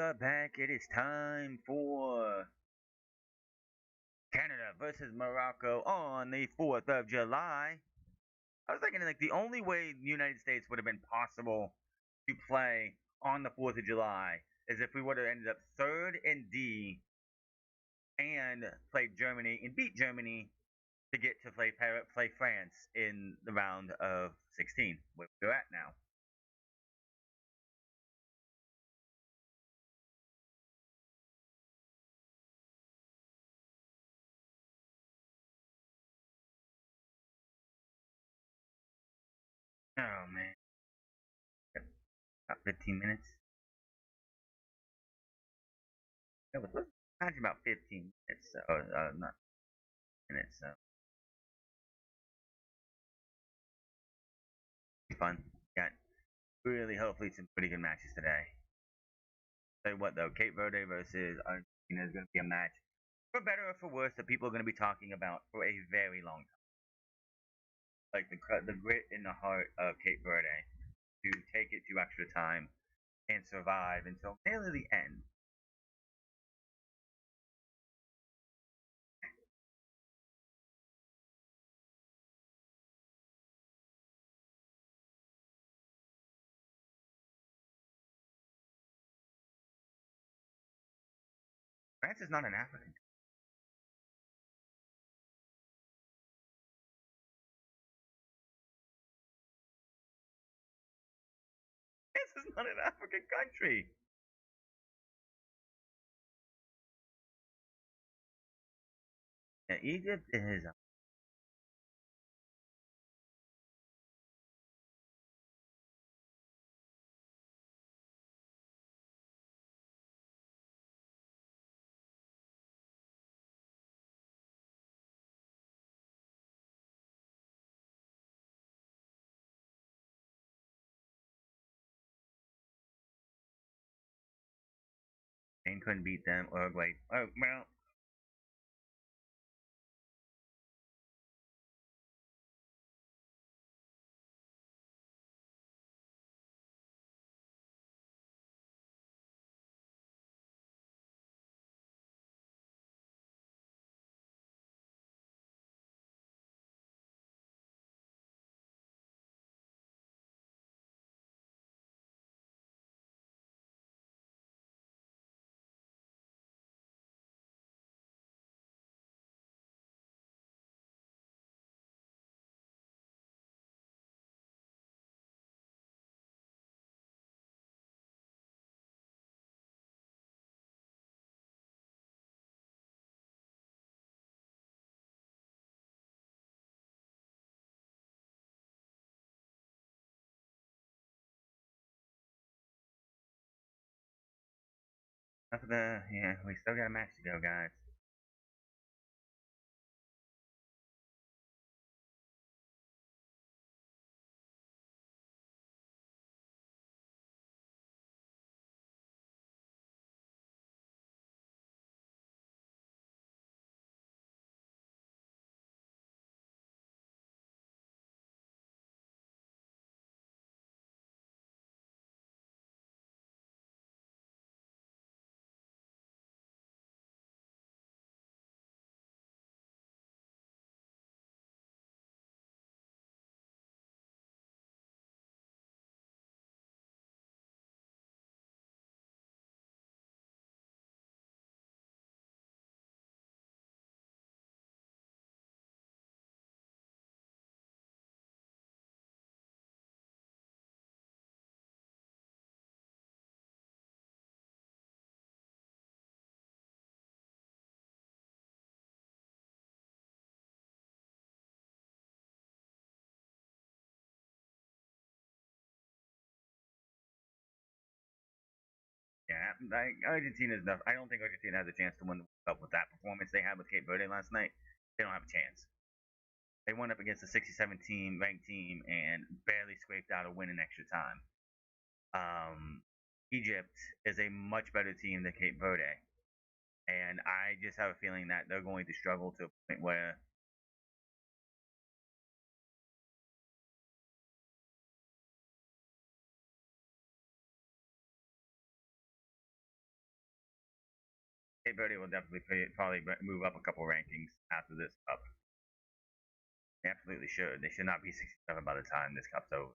are back. It is time for Canada versus Morocco on the 4th of July. I was thinking, like, the only way the United States would have been possible to play on the 4th of July is if we would have ended up third in D and played Germany and beat Germany to get to play France in the round of 16, where we're at now. Oh, man. About 15 minutes. It was actually about 15 minutes, or not minutes, so fun. Got really, hopefully, some pretty good matches today. Tell you what, though, Cape Verde versus Argentina is going to be a match, for better or for worse, that people are going to be talking about for a very long time. Like the grit and the heart of Cape Verde to take it to extra time and survive until nearly the end. France is not an African. France is not an African country. Yeah, Egypt is. Spain couldn't beat them. Uruguay. Oh well. After the we still got a match to go, guys. Yeah, like Argentina's enough. I don't think Argentina has a chance to win the World Cup with that performance they had with Cape Verde last night. They don't have a chance. They went up against a 67 team ranked team and barely scraped out a win in extra time. Egypt is a much better team than Cape Verde, and I just have a feeling that they're going to struggle to a point where Cape Verde will definitely probably move up a couple rankings after this cup. They absolutely should. They should not be 67 by the time this cup's over.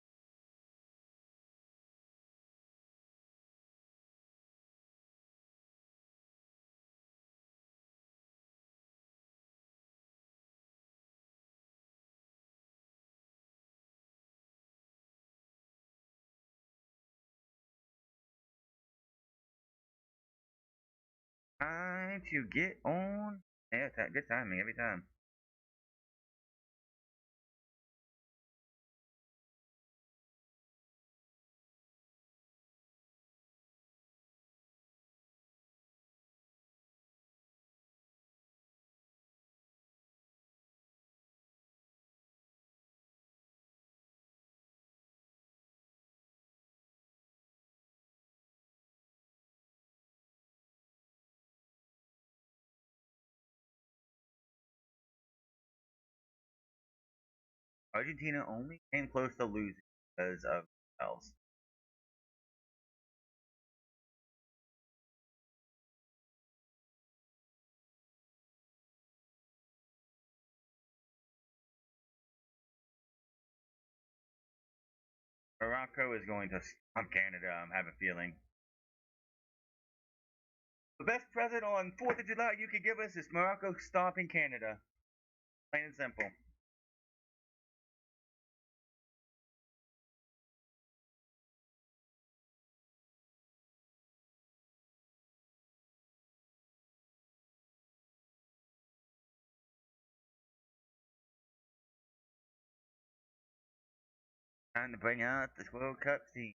Time to get on. Yeah, good timing every time. Argentina only came close to losing because of themselves. Morocco is going to stomp Canada, I have a feeling. The best present on 4th of July you could give us is Morocco stomping Canada. Plain and simple. Time to bring out this World Cup team.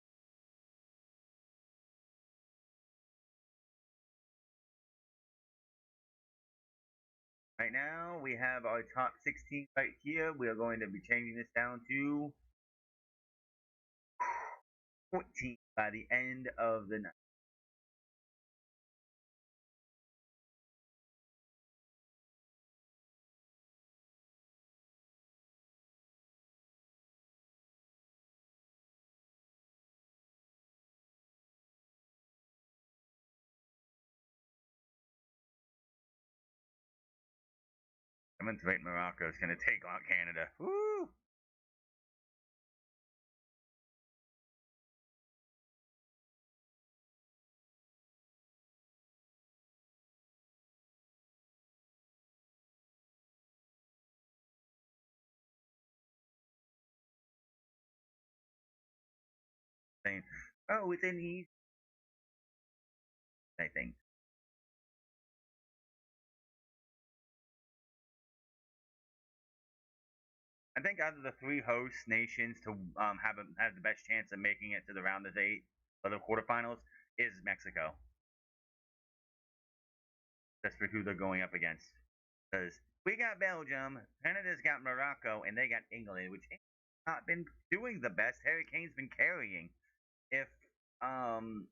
Right now, we have our top 16 right here. We are going to be changing this down to 14 by the end of the night. Seventh rate Morocco is going to take on Canada. Woo! Saying, oh, it's in the I think. I think out of the three host nations to have the best chance of making it to the round of eight or the quarterfinals is Mexico. That's for who they're going up against. Because we got Belgium, Canada's got Morocco, and they got England, which not been doing the best. Harry Kane's been carrying. If um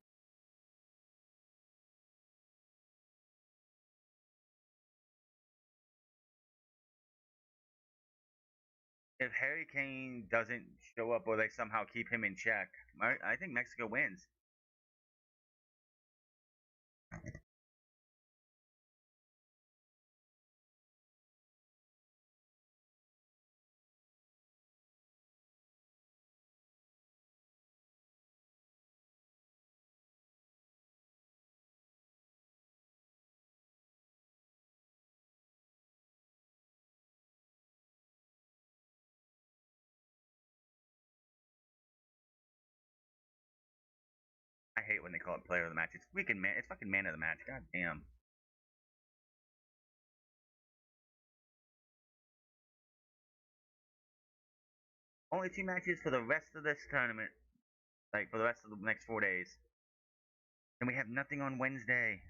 if Harry Kane doesn't show up or they somehow keep him in check, I think Mexico wins. I hate when they call it player of the match. It's freaking man. It's fucking man of the match. God damn. Only two matches for the rest of this tournament. Like for the rest of the next 4 days. And we have nothing on Wednesday.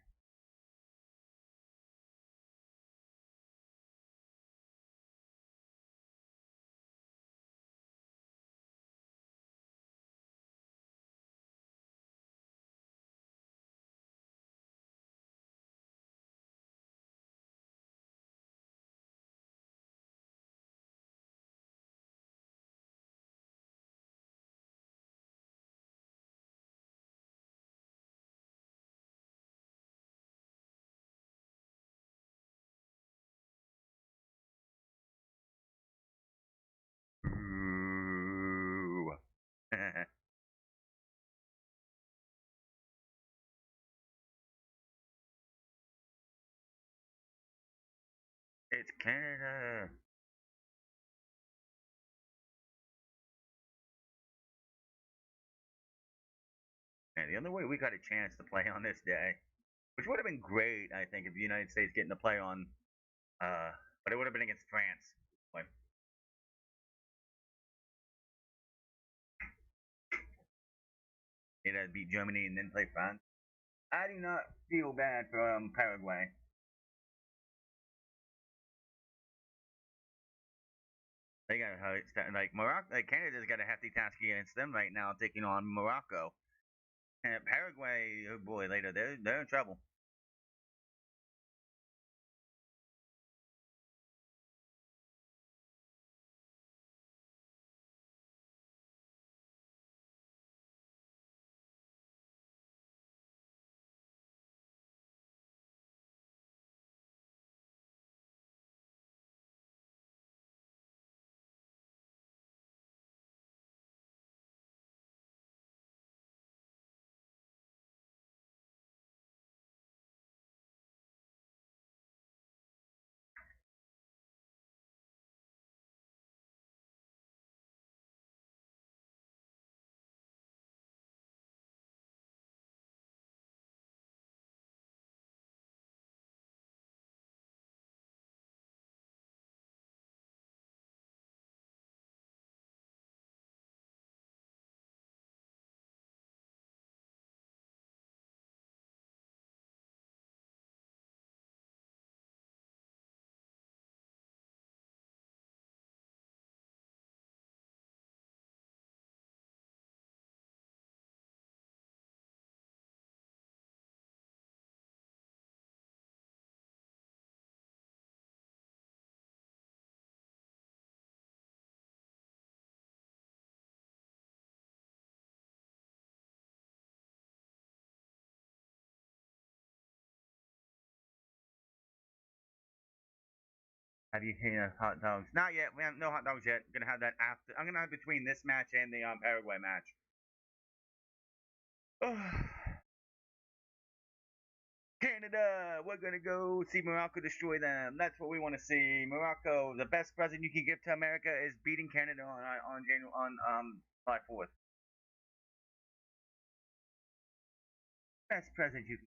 It's Canada. And the only way we got a chance to play on this day, which would have been great, I think, if the United States getting to play on, uh, but it would have been against France. Like, it had beat Germany and then play France. I do not feel bad for Paraguay. They got like Morocco, like Canada's got a hefty task against them right now, taking on Morocco. And Paraguay, oh boy, later they're in trouble. Have you seen hot dogs? Not yet. We have no hot dogs yet. Gonna have that after. I'm gonna have between this match and the Paraguay match. Canada, we're gonna go see Morocco destroy them. That's what we want to see. Morocco, the best present you can give to America is beating Canada on July 4th. Best present you can.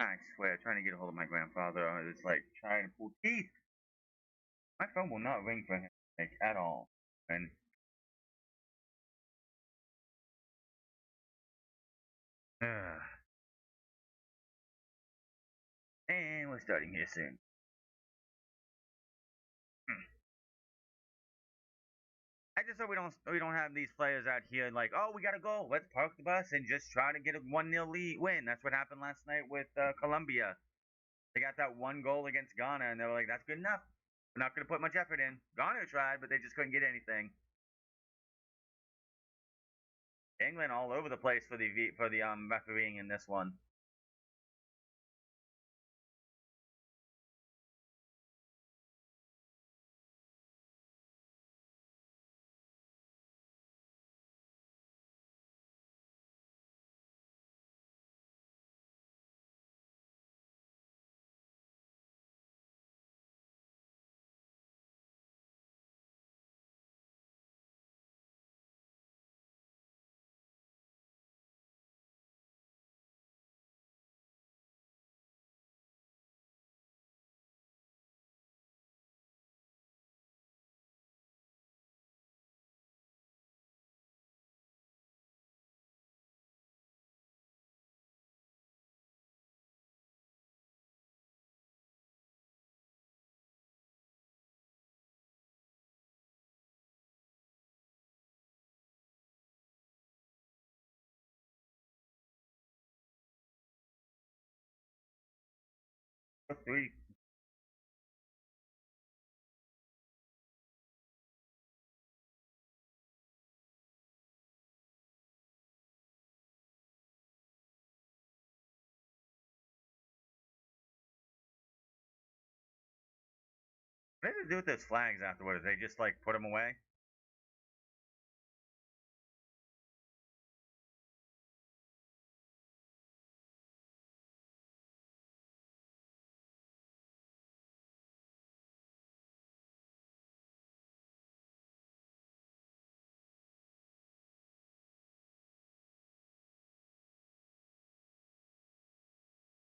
I swear, trying to get a hold of my grandfather is like trying to pull teeth. My phone will not ring for him like at all. And uh, and we're starting here soon. Hmm. I just hope we don't have these players out here like, oh, we gotta go. Let's park the bus and just try to get a 1-0 lead win. That's what happened last night with Colombia. They got that one goal against Ghana, and they were like, that's good enough. We're not gonna put much effort in. Ghana tried, but they just couldn't get anything. England all over the place for the refereeing in this one. Three. What did they do with those flags afterwards? They just like put them away.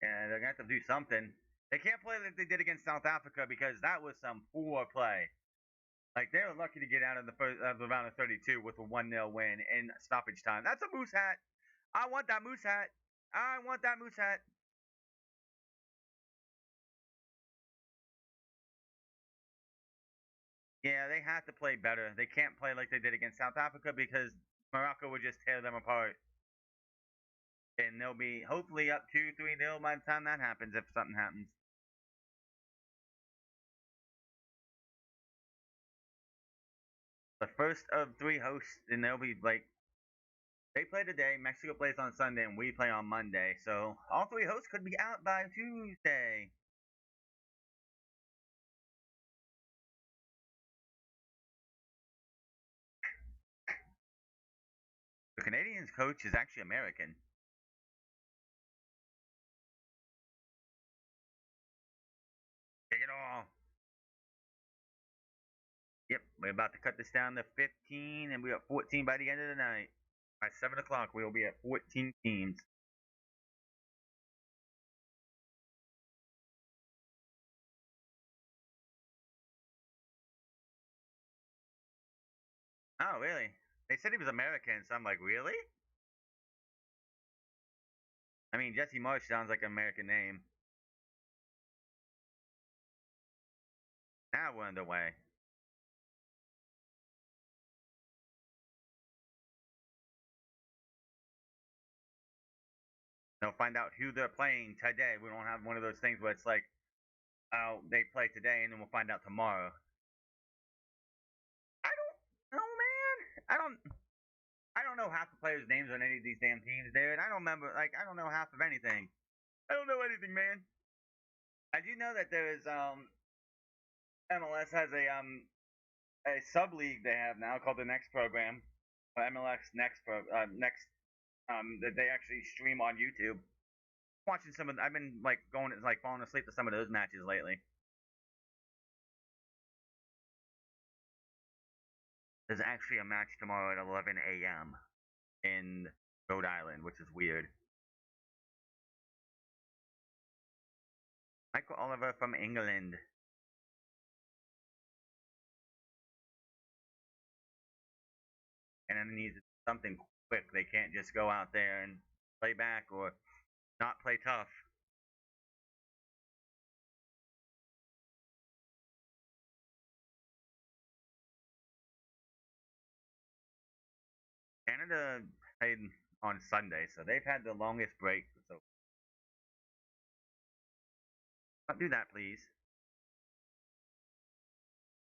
Yeah, they're gonna have to do something. They can't play like they did against South Africa because that was some poor play. Like they were lucky to get out of the first the round of 32 with a 1-0 win in stoppage time. That's a moose hat. I want that moose hat. I want that moose hat. Yeah, they have to play better. They can't play like they did against South Africa because Morocco would just tear them apart. And they'll be hopefully up 2-3-0 by the time that happens if something happens. The first of three hosts, and they'll be like they play today, Mexico plays on Sunday, and we play on Monday. So all three hosts could be out by Tuesday. The Canadians coach is actually American. Take it all. Yep, we're about to cut this down to 15, and we're at 14 by the end of the night. By 7 o'clock, we will be at 14 teams. Oh, really? They said he was American, so I'm like, really? I mean, Jesse Marsh sounds like an American name. Now we're underway. They'll find out who they're playing today. We don't have one of those things where it's like, oh, they play today, and then we'll find out tomorrow. I don't know, man. I don't. I don't know half the players' names on any of these damn teams, dude. I don't remember. Like, I don't know half of anything. I don't know anything, man. I do know that there is MLS has a sub league they have now called the Next Program, MLS Next that they actually stream on YouTube. Watching some of, I've been like going like falling asleep to some of those matches lately. There's actually a match tomorrow at 11 a.m. in Rhode Island, which is weird. Michael Oliver from England. And then needs something quick. They can't just go out there and play back or not play tough. Canada played on Sunday, so they've had the longest break. So don't do that, please.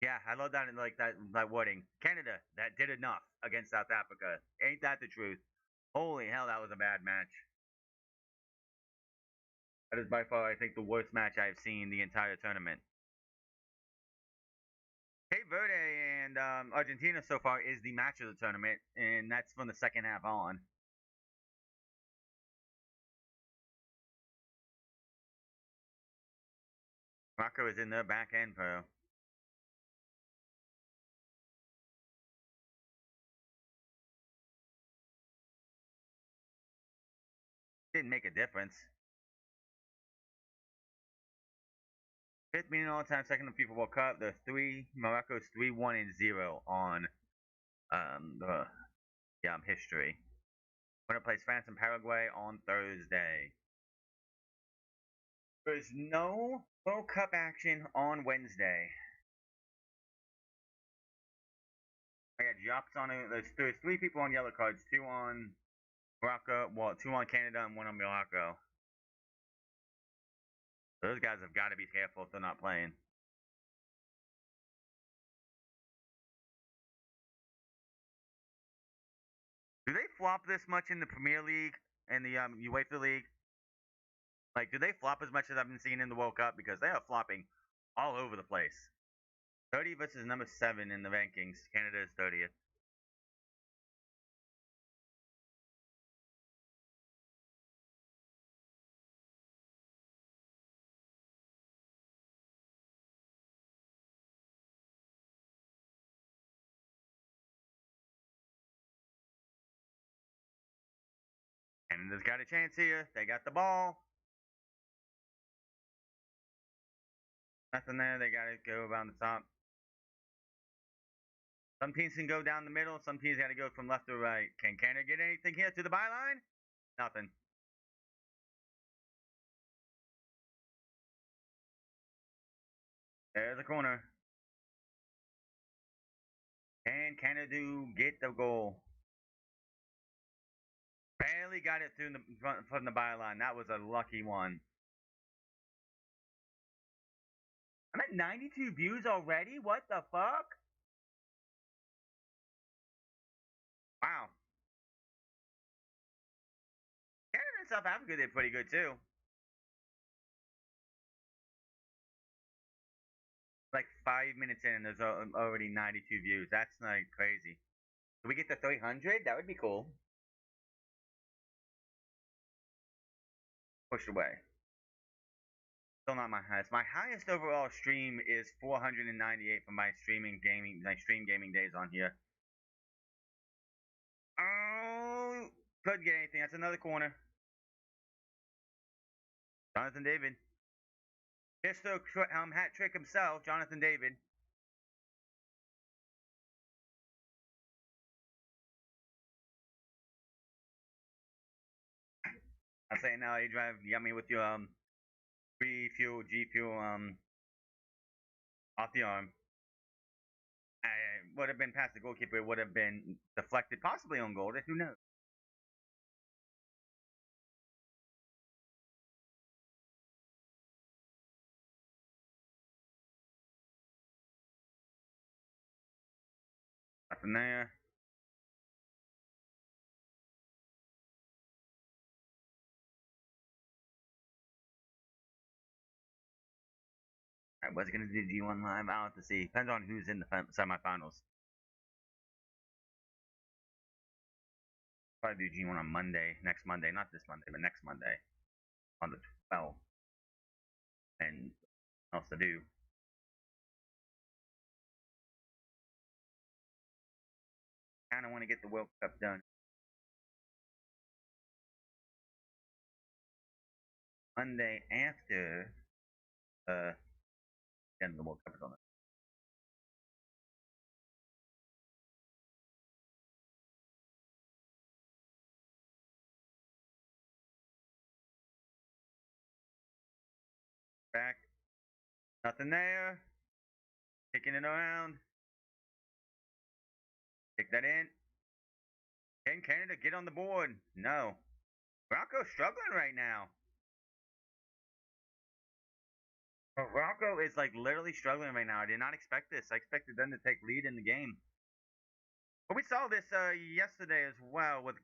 Yeah, I love that. Like that wording. Canada that did enough against South Africa. Ain't that the truth? Holy hell, that was a bad match. That is by far, I think, the worst match I've seen the entire tournament. Cape Verde and Argentina so far is the match of the tournament, and that's from the second half on. Morocco is in their back end, bro. Didn't make a difference. Fifth meaning all time, second in FIFA World Cup. The Morocco's 3-1-0 on the history. Winner plays France and Paraguay on Thursday. There's no World Cup action on Wednesday. I got dropped on it. There's three people on yellow cards, two on Morocco, well, two on Canada and one on Morocco. Those guys have got to be careful if they're not playing. Do they flop this much in the Premier League and the UEFA League? Like, do they flop as much as I've been seeing in the World Cup? Because they are flopping all over the place. 30 versus number 7 in the rankings. Canada is 30th. Canada's got a chance here. They got the ball. Nothing there. They got to go around the top. Some teams can go down the middle. Some teams got to go from left to right. Can Canada get anything here to the byline? Nothing. There's a corner. Can Canada get the goal? Barely got it through the from the byline. That was a lucky one. I'm at 92 views already. What the fuck? Wow. Canada and South Africa did pretty good too. Like 5 minutes in, and there's already 92 views. That's like crazy. Can we get to 300? That would be cool. Pushed away. Still not my highest. My highest overall stream is 498 for my stream gaming days on here. Oh, could get anything. That's another corner. Jonathan David. Mr. Hat trick himself, Jonathan David. I'm saying now you got me with your refuel, G fuel off the arm. I would have been past the goalkeeper. It would have been deflected, possibly on goal. Who knows? Nothing there. I was gonna do G1 live. I'll have to see. Depends on who's in the semifinals. Probably do G1 on Monday, next Monday, not this Monday, but next Monday on the 12th. And else to do. Kind of want to get the World Cup done. Monday after end of the World Cup is on it. Back. Nothing there. Kicking it around. Kick that in. Can Canada get on the board? No. Morocco's struggling right now. Morocco is like literally struggling right now. I did not expect this. I expected them to take lead in the game. But we saw this yesterday as well with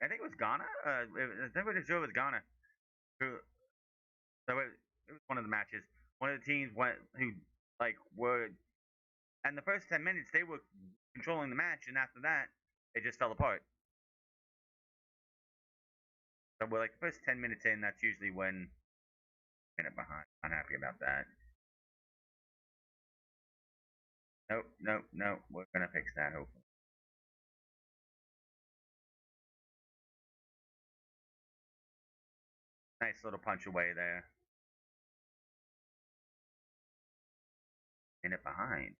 I think it was Ghana. I think it was Ghana. Who, so it was one of the matches. One of the teams who like were and the first 10 minutes they were controlling the match, and after that it just fell apart. So we're like the first 10 minutes in. That's usually when minute behind. I'm happy about that. Nope, nope, nope. We're gonna fix that hopefully. Nice little punch away there. Minute behind.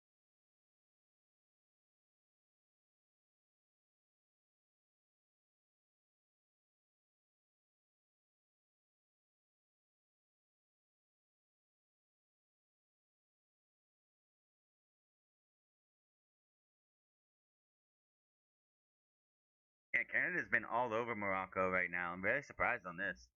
Yeah, Canada's been all over Morocco right now. I'm very surprised on this.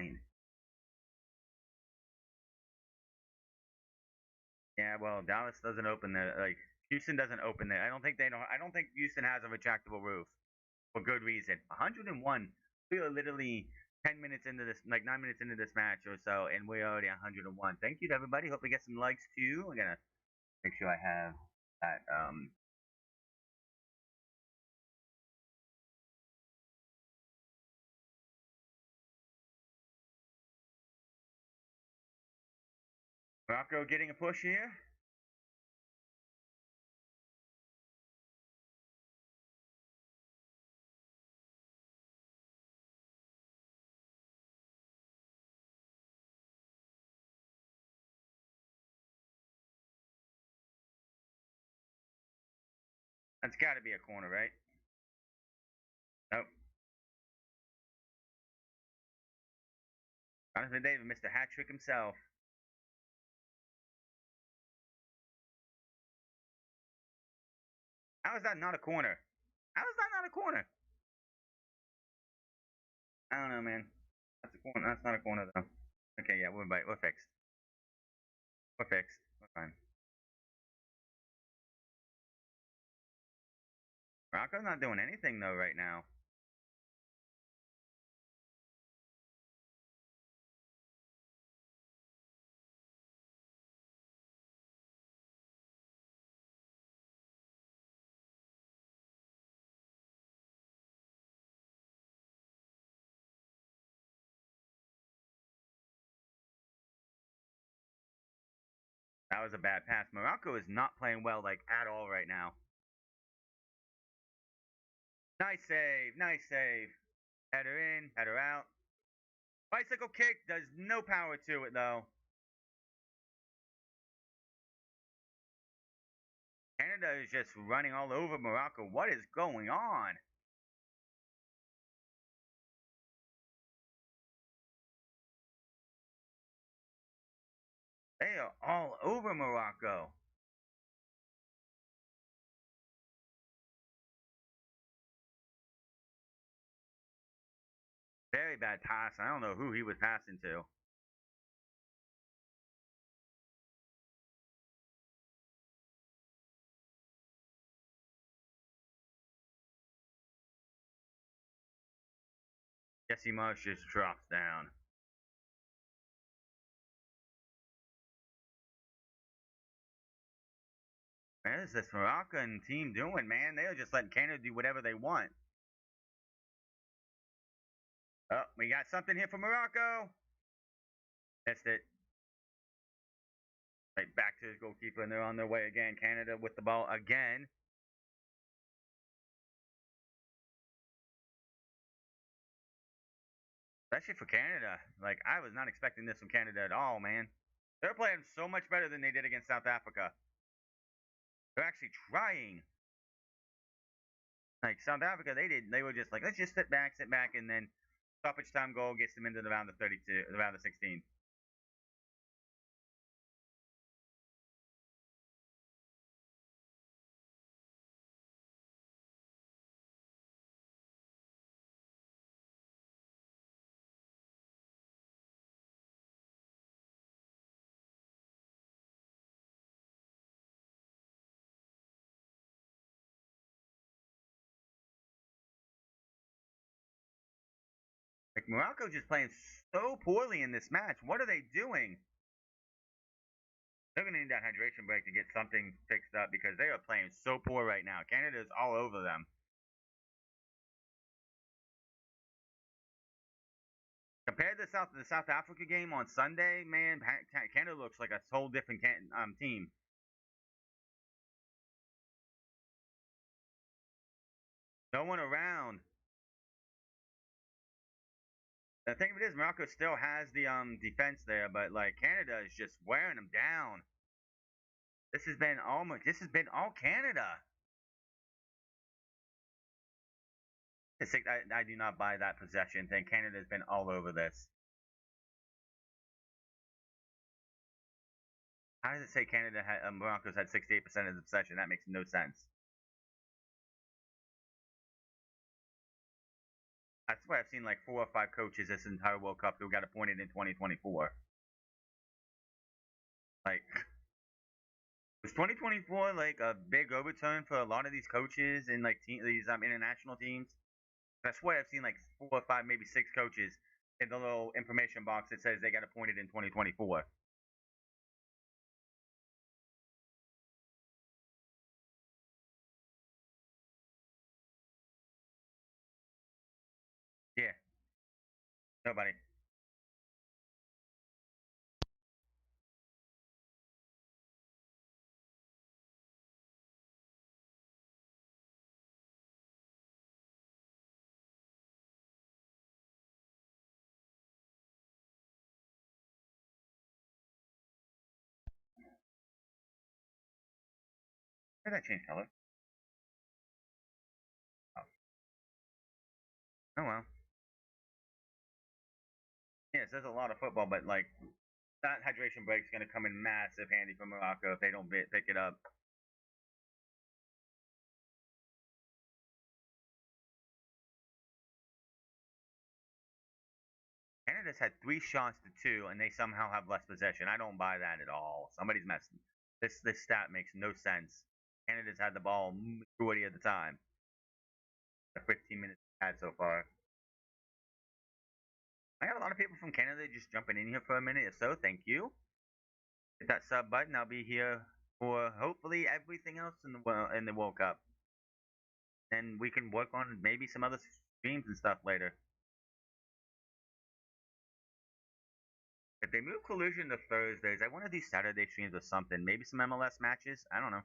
fine. Yeah, well, Dallas doesn't open there. Like Houston doesn't open there. I don't think they know. I don't think Houston has a retractable roof for good reason. 101. We are literally 10 minutes into this, like 9 minutes into this match or so, and we're already 101. Thank you to everybody. Hope we get some likes too. I'm gonna make sure I have that. Morocco getting a push here. That's got to be a corner, right? Nope. Jonathan David missed a hat trick himself. How is that not a corner? How is that not a corner? I don't know, man. That's a corner. That's not a corner though. Okay, yeah, we're fixed. We're fixed. We're fine. Morocco's not doing anything though right now. That was a bad pass. Morocco is not playing well like at all right now. Nice save. Nice save. Header in. Header out. Bicycle kick does no power to it though. Canada is just running all over Morocco. What is going on? They are all over Morocco. Very bad pass. I don't know who he was passing to. Jesse Marsh just drops down. What is this Moroccan team doing, man? They're just letting Canada do whatever they want. Oh, we got something here for Morocco. Missed it. Right back to his goalkeeper, and they're on their way again. Canada with the ball again. Especially for Canada. Like, I was not expecting this from Canada at all, man. They're playing so much better than they did against South Africa. They're actually trying. Like South Africa, they were just like, let's just sit back, and then stoppage time goal gets them into the round of 32, the round of 16. Like Morocco just playing so poorly in this match. What are they doing? They're gonna need that hydration break to get something fixed up because they are playing so poor right now. Canada's all over them. Compared to the South Africa game on Sunday, man, Canada looks like a whole different team. No one around. The thing of it is, Morocco still has the defense there, but like Canada is just wearing them down. This has been all Canada. I do not buy that possession thing. Canada's been all over this. How does it say Morocco's had 68% of the possession? That makes no sense. swear I've seen like 4 or 5 coaches this entire World Cup who got appointed in 2024. Like, was 2024 like a big overturn for a lot of these coaches and like these international teams? I swear I've seen like 4 or 5, maybe 6 coaches in the little information box that says they got appointed in 2024. Yeah, nobody. Did that change color? Oh, oh well. Yes, there's a lot of football, but like that hydration break is going to come in massive handy for Morocco if they don't pick it up. Canada's had 3 shots to 2, and they somehow have less possession. I don't buy that at all. Somebody's messing. This stat makes no sense. Canada's had the ball majority of the time. The 15 minutes had so far. I got a lot of people from Canada just jumping in here for a minute. If so, thank you. Hit that sub button. I'll be here for hopefully everything else in the World Cup, and we can work on maybe some other streams and stuff later. If they move Collusion to Thursdays, I want to do Saturday streams or something. Maybe some MLS matches. I don't know.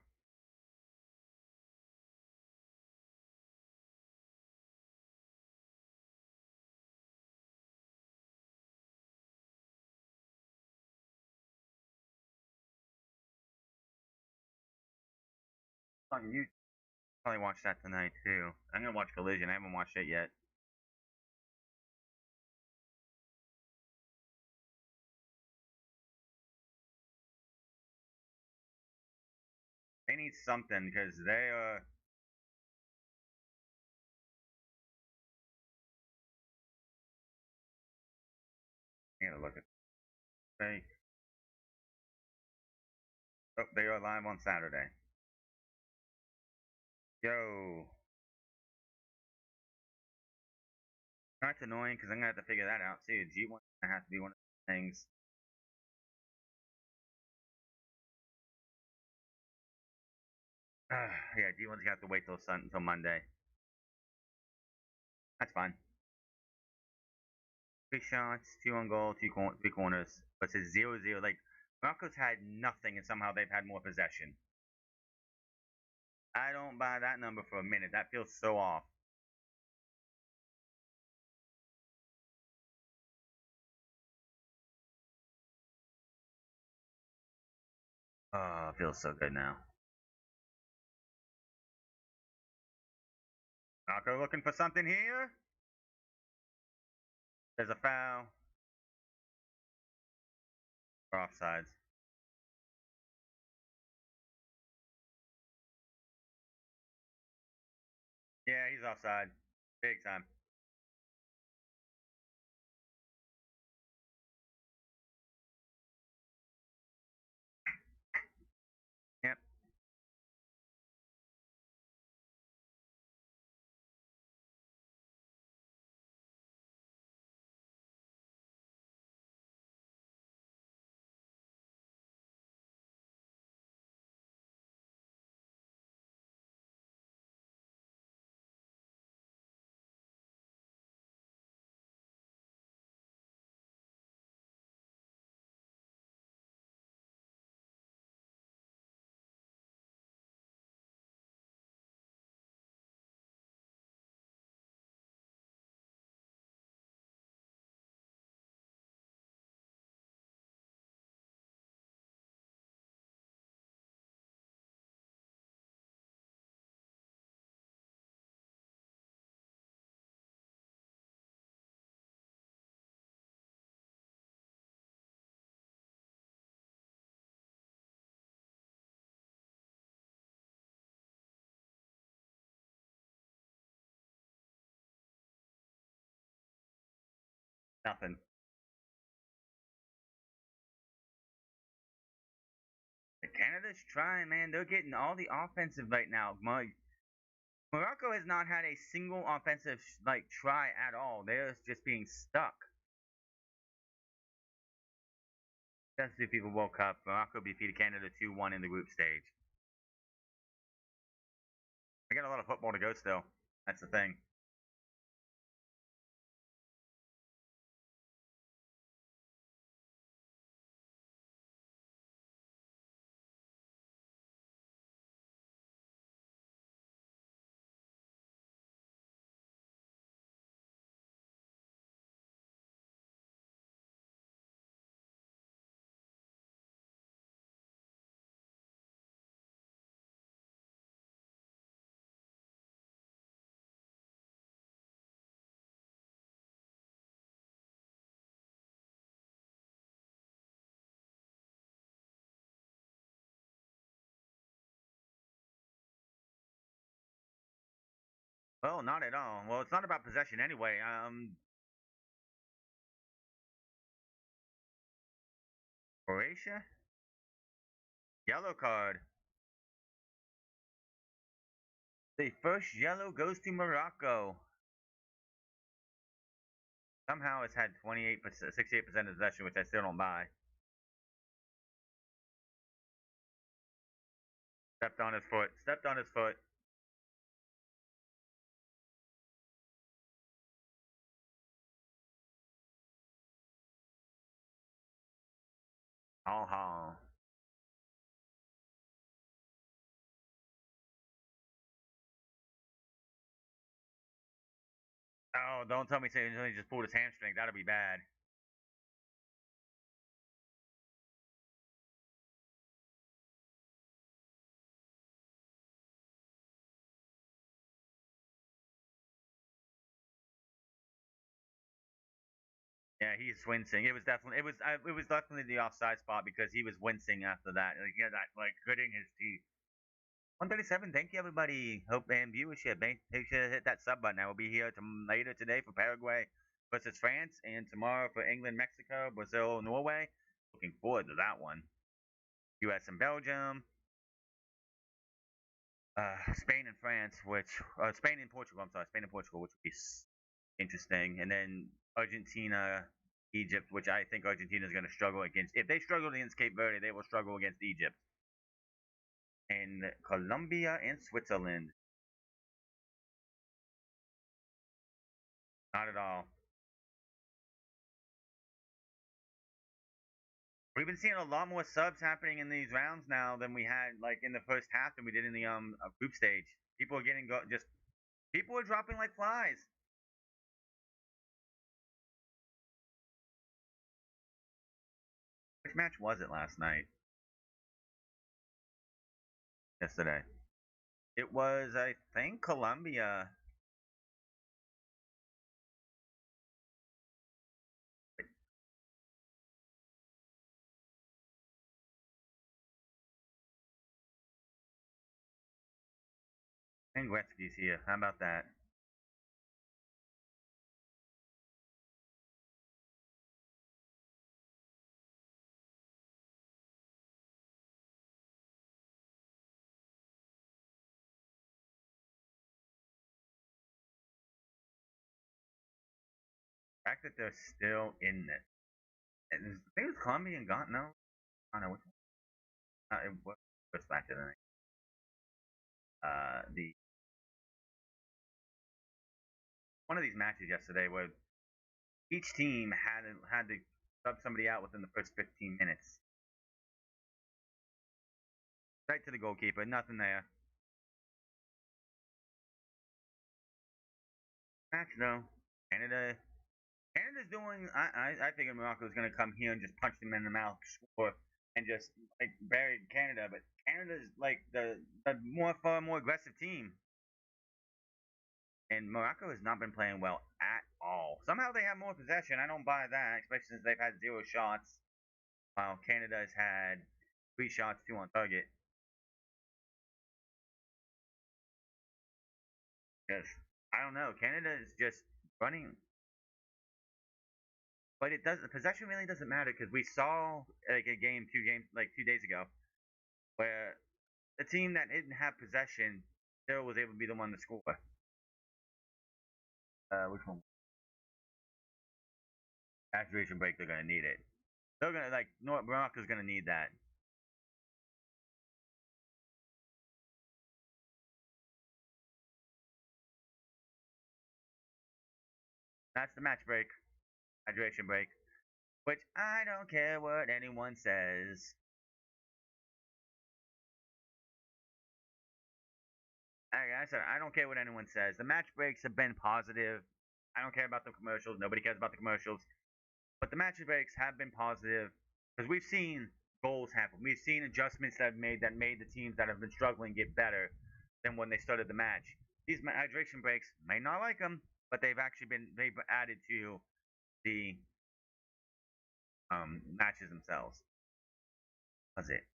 On you probably watch that tonight too. I'm gonna watch Collision. I haven't watched it yet. They need something because they are. I gotta look at. They. Oh, they are live on Saturday. Yo, that's annoying because I'm gonna have to figure that out too. G1 gonna have to be one of the things. Yeah, G1's gonna have to wait until Monday. That's fine. 3 shots, 2 on goal, 3 corners. But it's 0-0. Like Morocco's had nothing, and somehow they've had more possession. I don't buy that number for a minute. That feels so off. Oh, it feels so good now. Morocco looking for something here. There's a foul. Or offsides. Yeah, he's offside. Big time. Yep. Nothing. Canada's trying, man. They're getting all the offensive right now. Morocco has not had a single offensive like try at all. They're just being stuck. That's the FIFA World Cup. Morocco defeated Canada 2-1 in the group stage. We got a lot of football to go still. That's the thing. Well, not at all. Well, it's not about possession anyway. Croatia? Yellow card. The first yellow goes to Morocco. Somehow it's had 28%, 68% of possession, which I still don't buy. Stepped on his foot. Stepped on his foot. Oh, oh, don't tell me he just pulled his hamstring. That'll be bad. Yeah, he's wincing. It was definitely the offside spot because he was wincing after that. Like, yeah, that like gritting his teeth. 137. Thank you, everybody. Hope and viewership. Make sure to hit that sub button. I will be here later today for Paraguay versus France, and tomorrow for England, Mexico, Brazil, Norway. Looking forward to that one. U.S. and Belgium, Spain and France, which Spain and Portugal. I'm sorry, Spain and Portugal, which would be interesting, and then Argentina, Egypt, which I think Argentina is going to struggle against. If they struggle against Cape Verde, they will struggle against Egypt, and Colombia and Switzerland. Not at all. We've been seeing a lot more subs happening in these rounds now than we had like in the first half than we did in the group stage. People are getting just people are dropping like flies. Which match was it last night? Yesterday. It was, I think, Colombia. And Gretzky's here. How about that? The fact that they're still in it. I think it was Colombia and Ghana. No, I don't know which one. It was first match of the night. The one of these matches yesterday where each team had to sub somebody out within the first 15 minutes. Right to the goalkeeper, nothing there. Match though. Canada Canada's doing. I figured Morocco was going to come here and just punch them in the mouth, score, and just like bury Canada. But Canada's like the far more aggressive team, and Morocco has not been playing well at all. Somehow they have more possession. I don't buy that, especially since they've had 0 shots, while Canada has had 3 shots, 2 on target. Yes, I don't know. Canada is just running. But it doesn't. Possession really doesn't matter because we saw like a game, 2 games, like 2 days ago, where the team that didn't have possession still was able to be the one to score. Which one? Saturation break. They're gonna need it. They're gonna like Morocco's gonna need that. That's the match break, hydration break. Which I don't care what anyone says. Like I said, I don't care what anyone says. The match breaks have been positive. I don't care about the commercials. Nobody cares about the commercials. But the match breaks have been positive because we've seen goals happen. We've seen adjustments that made the teams that have been struggling get better than when they started the match. These hydration breaks may not like them, but they've added to the matches themselves. That's it.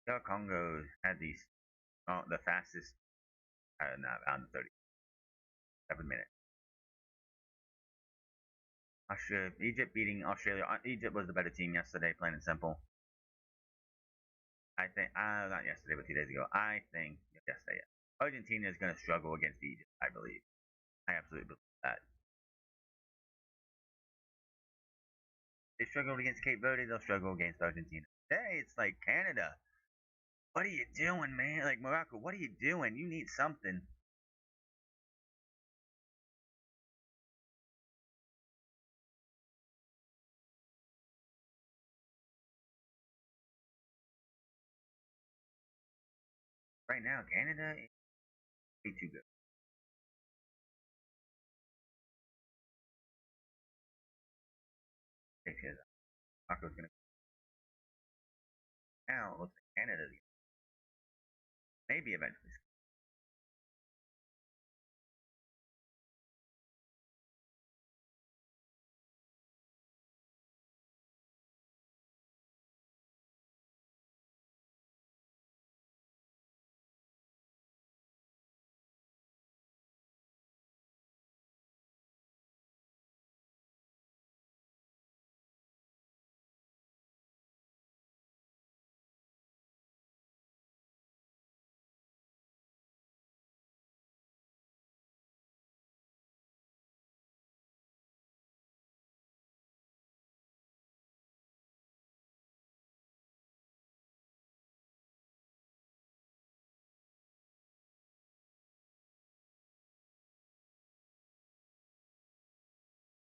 The Congo had the fastest around the 37 minutes. Egypt beating Australia. Egypt was the better team yesterday, plain and simple. I think, not yesterday, but 2 days ago. I think yesterday, yeah. Argentina is going to struggle against Egypt, I believe. I absolutely believe that. They struggled against Cape Verde, they'll struggle against Argentina. Hey, it's like Canada. What are you doing, man? Like Morocco, what are you doing? You need something. Right now, Canada is way too good. Because Morocco's going to now. It looks like Canada's maybe eventually.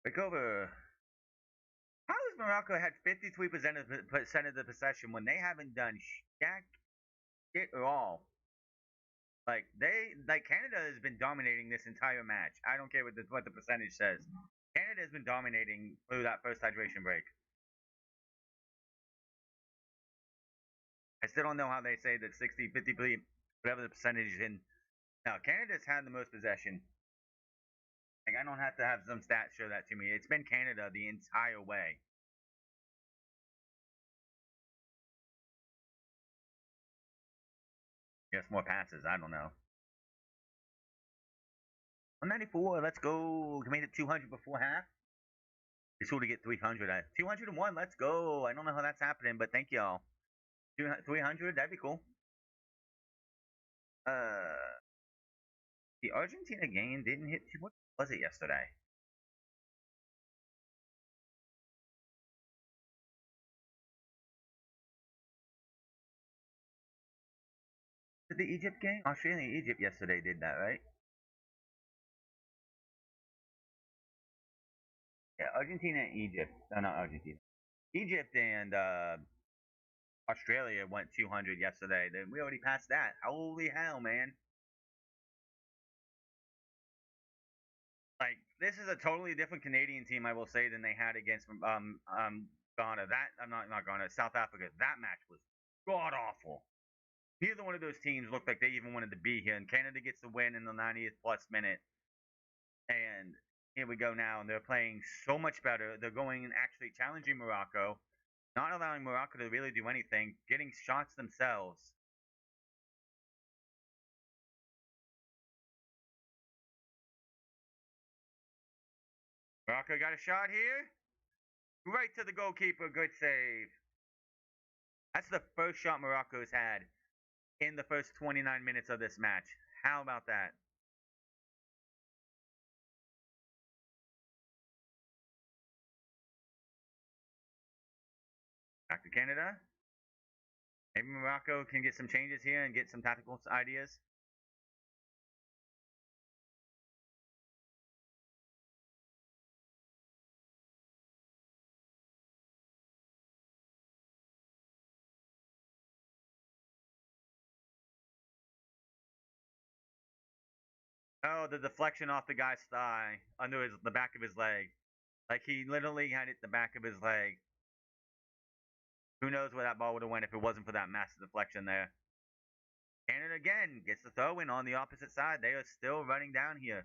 Like over. How has Morocco had 53% of the possession when they haven't done jack shit at all? Like Canada has been dominating this entire match. I don't care what the percentage says. Canada has been dominating through that first hydration break. I still don't know how they say that 60, 50, whatever the percentage is in. Now, Canada's had the most possession. Like, I don't have to have some stats show that to me. It's been Canada the entire way. Yes, more passes. I don't know. 194. Let's go. We made it 200 before half. Be sure to get 300. 201. Let's go. I don't know how that's happening, but thank y'all. 300. That'd be cool. Uh, the Argentina game didn't hit. What was it yesterday? Did the Egypt game? Australia Egypt yesterday did that, right? Yeah, Argentina and Egypt. No, not Argentina. Egypt and Australia went 200 yesterday. Then we already passed that. Holy hell, man! Like this is a totally different Canadian team, I will say, than they had against Ghana. That I'm not Ghana, South Africa. That match was god awful. Neither one of those teams looked like they even wanted to be here. And Canada gets the win in the 90th plus minute. And here we go now, and they're playing so much better. They're going and actually challenging Morocco, not allowing Morocco to really do anything, getting shots themselves. Morocco got a shot here. Right to the goalkeeper. Good save. That's the first shot Morocco's had in the first 29 minutes of this match. How about that? Back to Canada. Maybe Morocco can get some changes here and get some tactical ideas. Oh, the deflection off the guy's thigh under the back of his leg. Like he literally had it the back of his leg. Who knows where that ball would have went if it wasn't for that massive deflection there. Canada again gets the throw in on the opposite side. They are still running down here.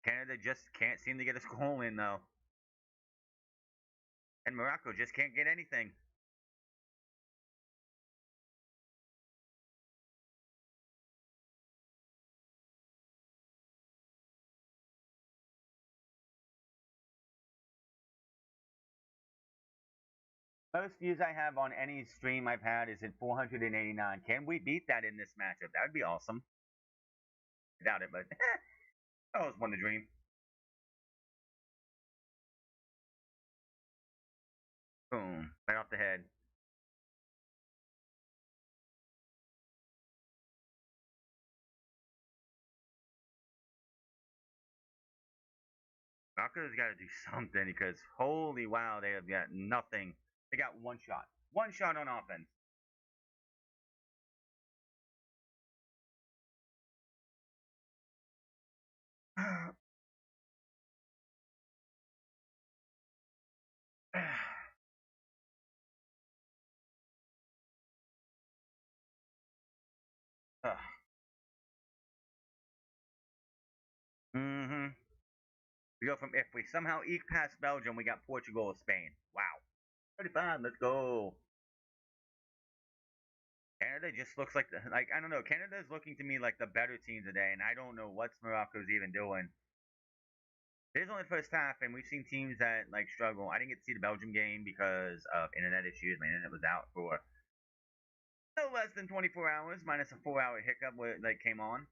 Canada just can't seem to get a goal in though. And Morocco just can't get anything. Most views I have on any stream I've had is at 489. Can we beat that in this matchup? That would be awesome. I doubt it, but I always want to dream. Boom. Right off the head. Morocco's got to do something because holy wow, they have got nothing. They got one shot. One shot on offense. Mm-hmm. We go from if we somehow eke past Belgium, we got Portugal or Spain. Wow. 35, let's go. Canada just looks like I don't know. Canada is looking to me like the better team today, and I don't know what Morocco's even doing. It is only the first half, and we've seen teams that like struggle. I didn't get to see the Belgium game because of internet issues. My internet was out for no less than 24 hours, minus a 4-hour hiccup where like came on.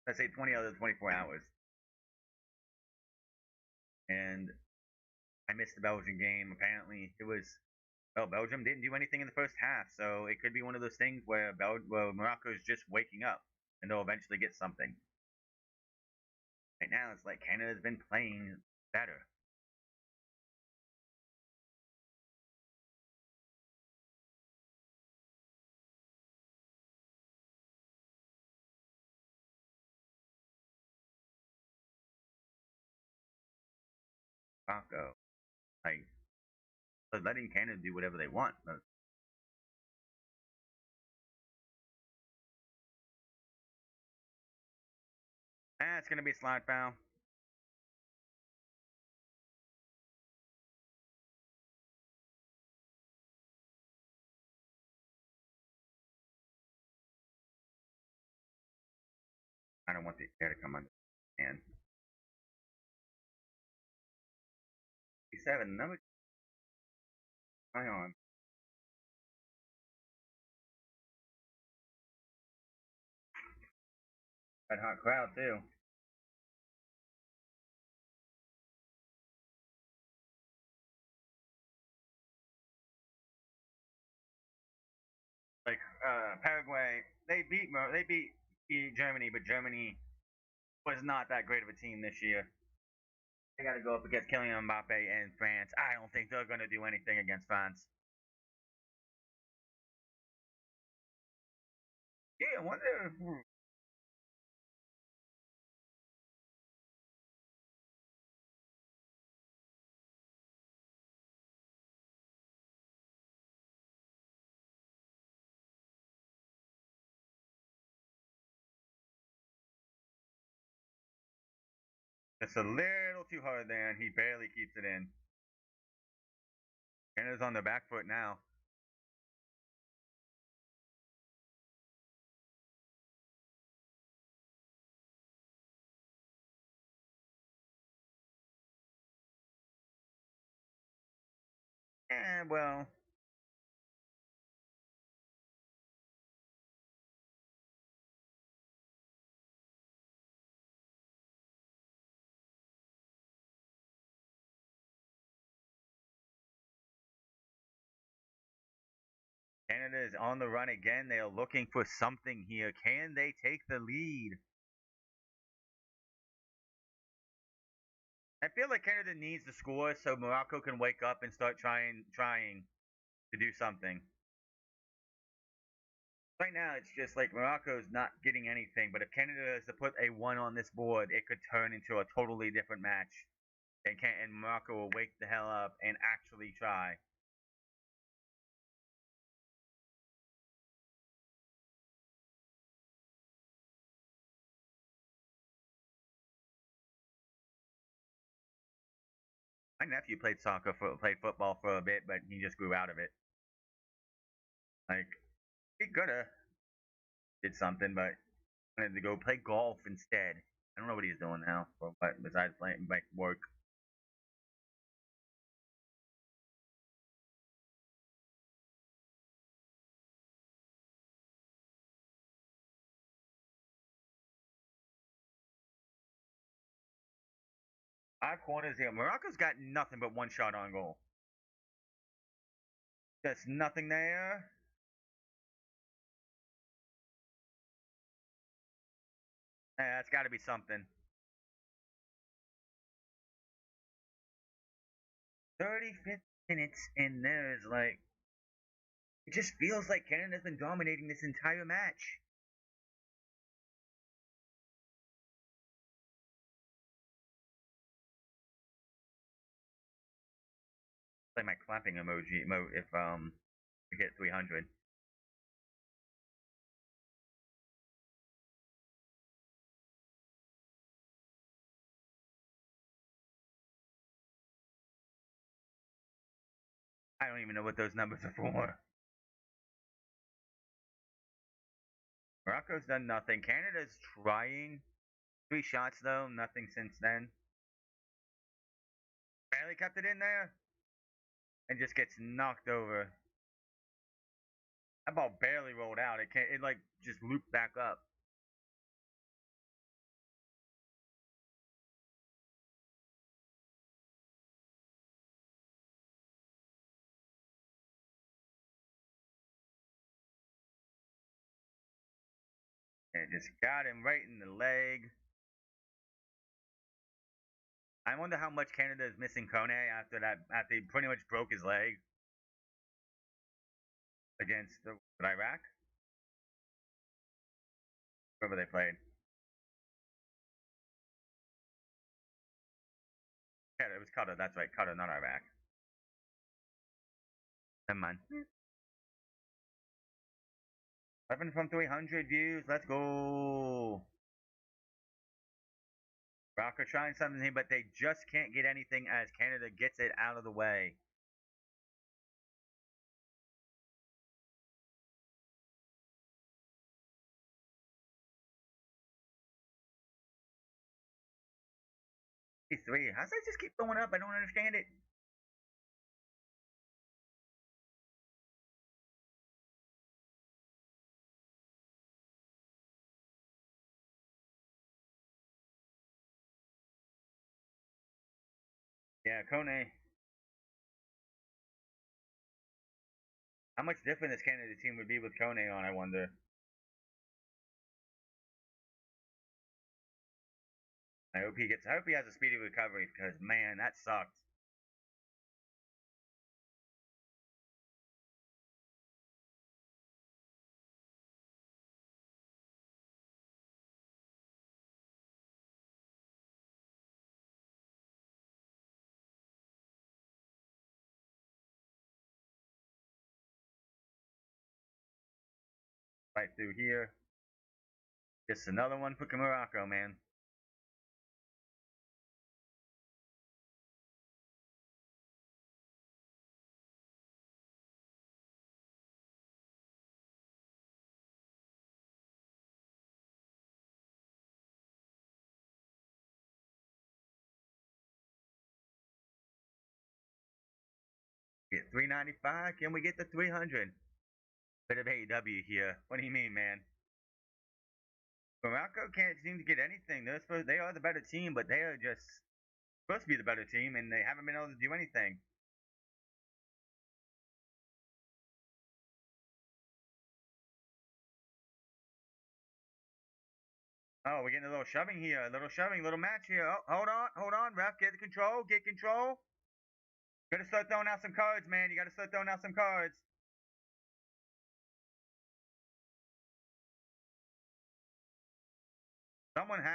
Let's say 20 out of 24 hours, and I missed the Belgian game. Apparently, it was Belgium didn't do anything in the first half, so it could be one of those things where Morocco is just waking up, and they'll eventually get something. Right now, it's like Canada's been playing better. Morocco, like, letting Canada do whatever they want. It's gonna be a slide foul. I don't want the air to come under. And 7, number try on. That hot crowd too. Like Paraguay, they beat Germany, but Germany was not that great of a team this year. They got to go up against Kylian Mbappe and France. I don't think they're going to do anything against France. Yeah, I wonder. It's a little too hard there, and he barely keeps it in. Canada's on the back foot now. Well, Canada is on the run again. They are looking for something here. Can they take the lead? I feel like Canada needs to score so Morocco can wake up and start trying to do something. Right now, it's just like Morocco's not getting anything. But if Canada is to put a one on this board, it could turn into a totally different match. And Morocco will wake the hell up and actually try. My nephew played football for a bit, but he just grew out of it. Like he coulda did something, but wanted to go play golf instead. I don't know what he's doing now, but besides playing like work. 5 corners here. Morocco's got nothing but one shot on goal. There's nothing there. That's got to be something. 35th minutes, and there's like it just feels like Canada's been dominating this entire match. Play my clapping emoji if we hit 300. I don't even know what those numbers are for. Morocco's done nothing. Canada's trying. 3 shots though, nothing since then. Barely kept it in there and just gets knocked over. That ball barely rolled out. It like just looped back up. And it just got him right in the leg. I wonder how much Canada is missing Kone after that after he pretty much broke his leg against Iraq. Whoever they played. Yeah, it was Qatar. That's right, Qatar, not Iraq. Never mind. 11 from 300 views. Let's go. Rock are trying something here, but they just can't get anything as Canada gets it out of the way. Three. How's that just keep going up? I don't understand it. Yeah, Kone. How much different this Canada team would be with Kone on, I wonder. I hope he has a speedy recovery because man, that sucked. Right through here. Just another one for Morocco, man. Get 395. Can we get the 300? Bit of AEW here. What do you mean, man? Morocco can't seem to get anything. They are the better team, but they are just supposed to be the better team, and they haven't been able to do anything. Oh, we're getting a little shoving here. A little shoving, little match here. Oh, hold on, ref. Get control. Get control. Gotta start throwing out some cards, man. You gotta start throwing out some cards.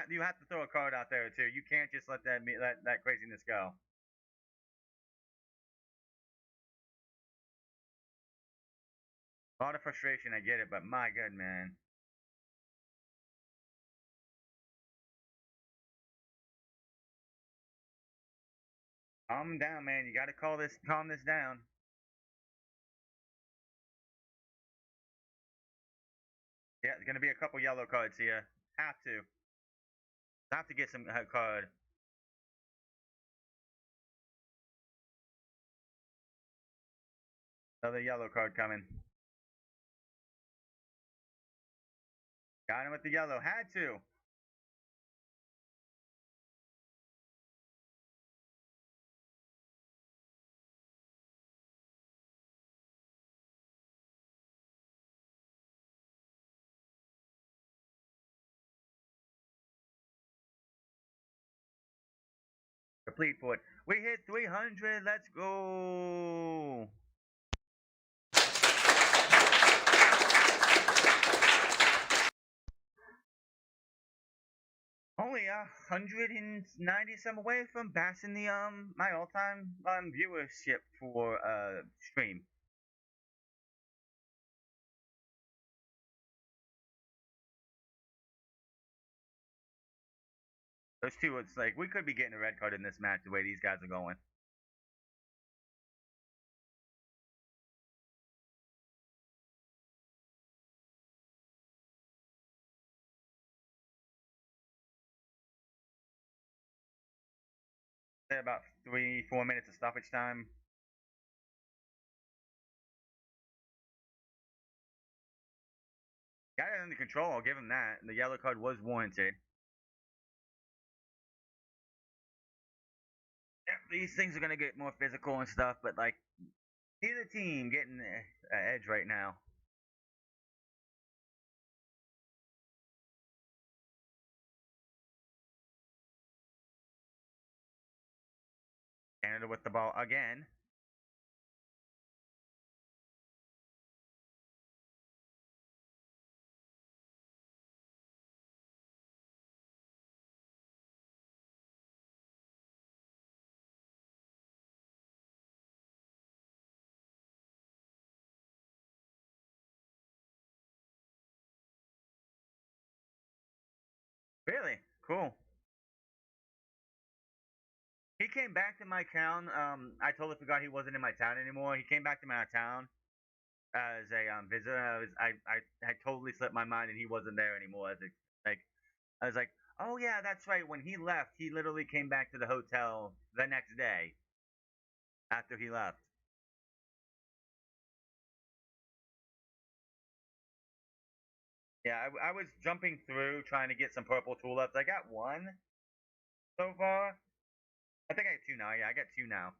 You have to throw a card out there too. You can't just let that craziness go. A lot of frustration, I get it, but my good man. Calm down, man. You gotta calm this down. Yeah, there's gonna be a couple yellow cards here. Have to get some card. Another yellow card coming. Got him with the yellow. Had to. Complete for it. We hit 300. Let's go. Only 190 some away from passing the my all-time viewership for stream. Those two, it's like we could be getting a red card in this match the way these guys are going. Say about 3-4 minutes of stoppage time. Got it under control. I'll give him that. The yellow card was warranted. Yeah, these things are gonna get more physical and stuff, but like neither team getting the edge right now. Canada with the ball again. Really cool. He came back to my town. I totally forgot he wasn't in my town anymore. He came back to my town as a visitor. I totally slipped my mind and he wasn't there anymore. Like I was like, oh yeah, that's right. When he left, he literally came back to the hotel the next day after he left. Yeah, I was jumping through trying to get some purple tulips. I got one so far. I think I got two now. Yeah, I got two now.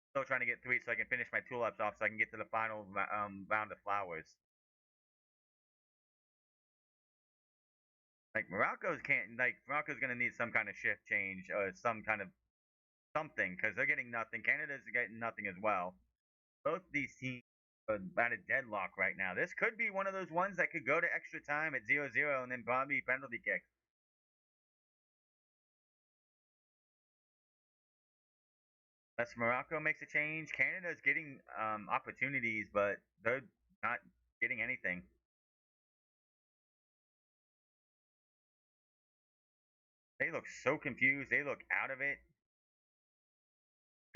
Still trying to get three so I can finish my tulips off so I can get to the final round of flowers. Morocco's gonna need some kind of shift change or some kind of something because they're getting nothing. Canada's getting nothing as well. Both these teams are at a deadlock right now. This could be one of those ones that could go to extra time at 0-0 and then probably penalty kicks. Unless Morocco makes a change, Canada's getting opportunities, but they're not getting anything. They look so confused. They look out of it.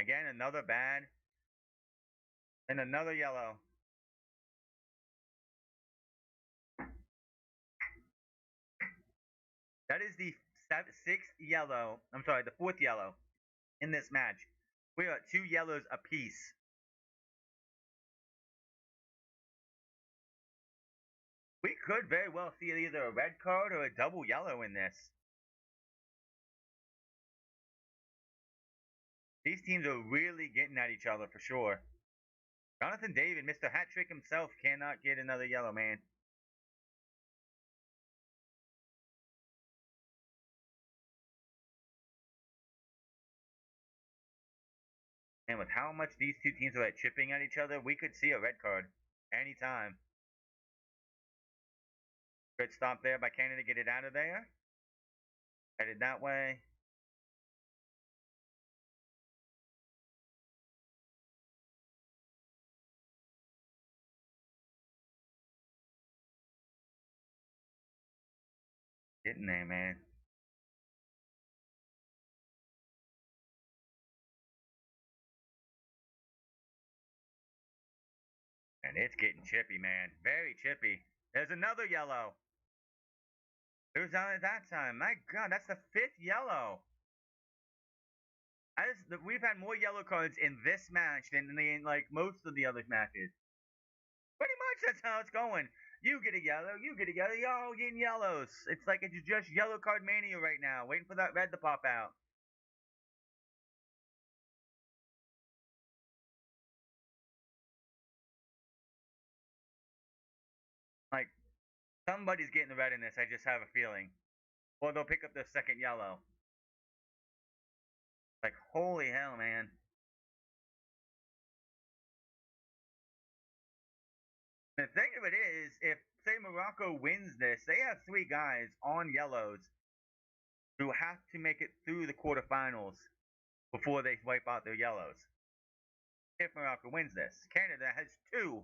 Again, another bad. And another yellow. That is the sixth yellow. I'm sorry, the fourth yellow in this match. We are two yellows apiece. We could very well see either a red card or a double yellow in this. These teams are really getting at each other for sure. Jonathan David, Mr. Hat Trick himself, cannot get another yellow, man. And with how much these two teams are chipping at each other, we could see a red card anytime. Good stop there by Canada, get it out of there. Headed that way. Getting there, man. And it's getting chippy, man. Very chippy. There's another yellow. Who's on it that time? My God, that's the fifth yellow. We've had more yellow cards in this match than in like most of the other matches. Pretty much that's how it's going. You get a yellow, you get a yellow, you're all getting yellows. It's like it's just yellow card mania right now, waiting for that red to pop out. Like somebody's getting the red in this. I just have a feeling. Or they'll pick up their second yellow. Like holy hell, man. The thing of it is, if say Morocco wins this, they have three guys on yellows who have to make it through the quarterfinals before they wipe out their yellows. If Morocco wins this, Canada has two.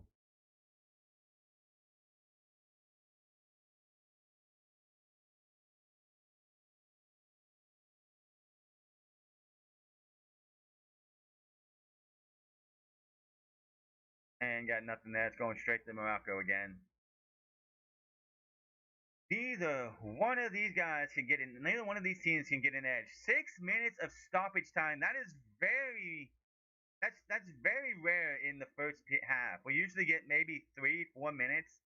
And got nothing there. It's going straight to Morocco again. Neither one of these guys can get in. Neither one of these teams can get an edge. 6 minutes of stoppage time. That is very. That's very rare in the first half. We usually get maybe 3-4 minutes.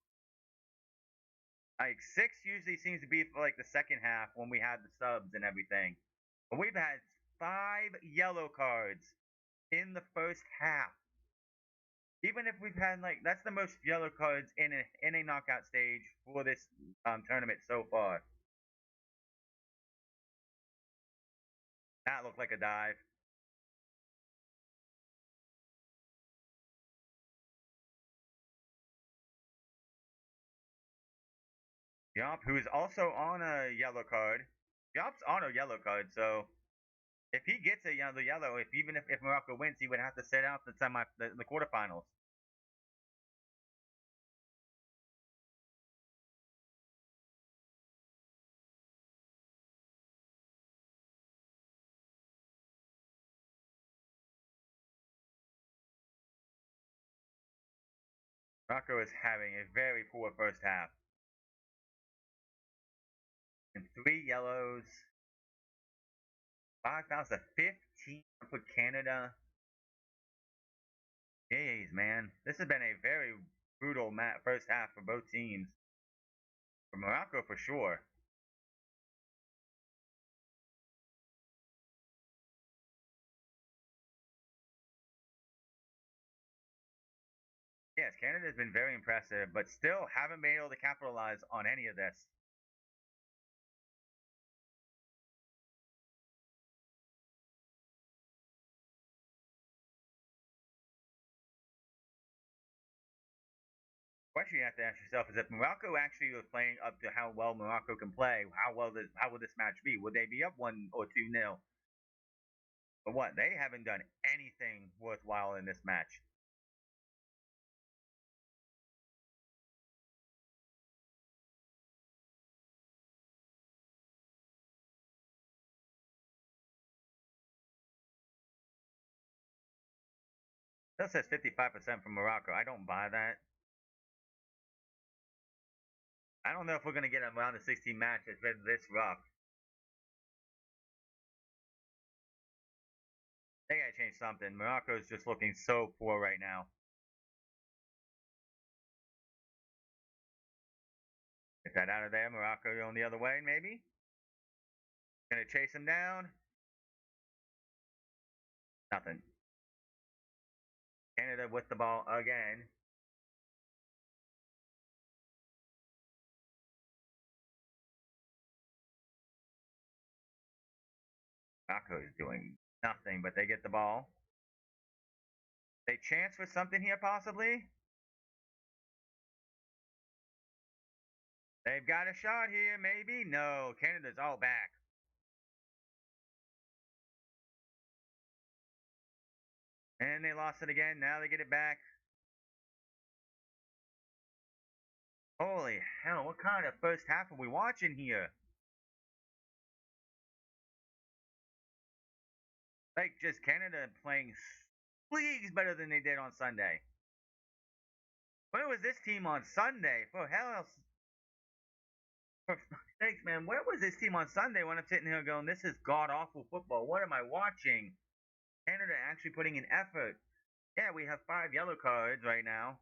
Like six usually seems to be for like the second half when we had the subs and everything. But we've had 5 yellow cards in the first half. Even if we've had like that's the most yellow cards in a knockout stage for this tournament so far. That looked like a dive. Yop, who is also on a yellow card. Yop's on a yellow card, so if he gets a yellow, if Morocco wins, he would have to sit out the quarterfinals. Morocco is having a very poor first half. And 3 yellows. 5,015 for Canada. Jeez, man. This has been a very brutal first half for both teams. For Morocco, for sure. Yes, Canada has been very impressive, but still haven't been able to capitalize on any of this. Question you have to ask yourself is if Morocco actually was playing up to how well Morocco can play, how will this match be? Would they be up 1 or 2-0? But what? They haven't done anything worthwhile in this match. That says 55% from Morocco. I don't buy that. I don't know if we're going to get a round of 16 match that's been this rough. They got to change something. Morocco's just looking so poor right now. Get that out of there. Morocco going the other way, maybe. Gonna chase him down. Nothing. Canada with the ball again. Morocco is doing nothing, but they get the ball. They chance for something here, possibly. They've got a shot here, maybe. No, Canada's all back. And they lost it again. Now they get it back. Holy hell, what kind of first half are we watching here? Like, just Canada playing leagues better than they did on Sunday. Where was this team on Sunday? For hell, for fuck's sakes, man, where was this team on Sunday when I'm sitting here going, this is god awful football? What am I watching? Canada actually putting in effort. Yeah, we have 5 yellow cards right now.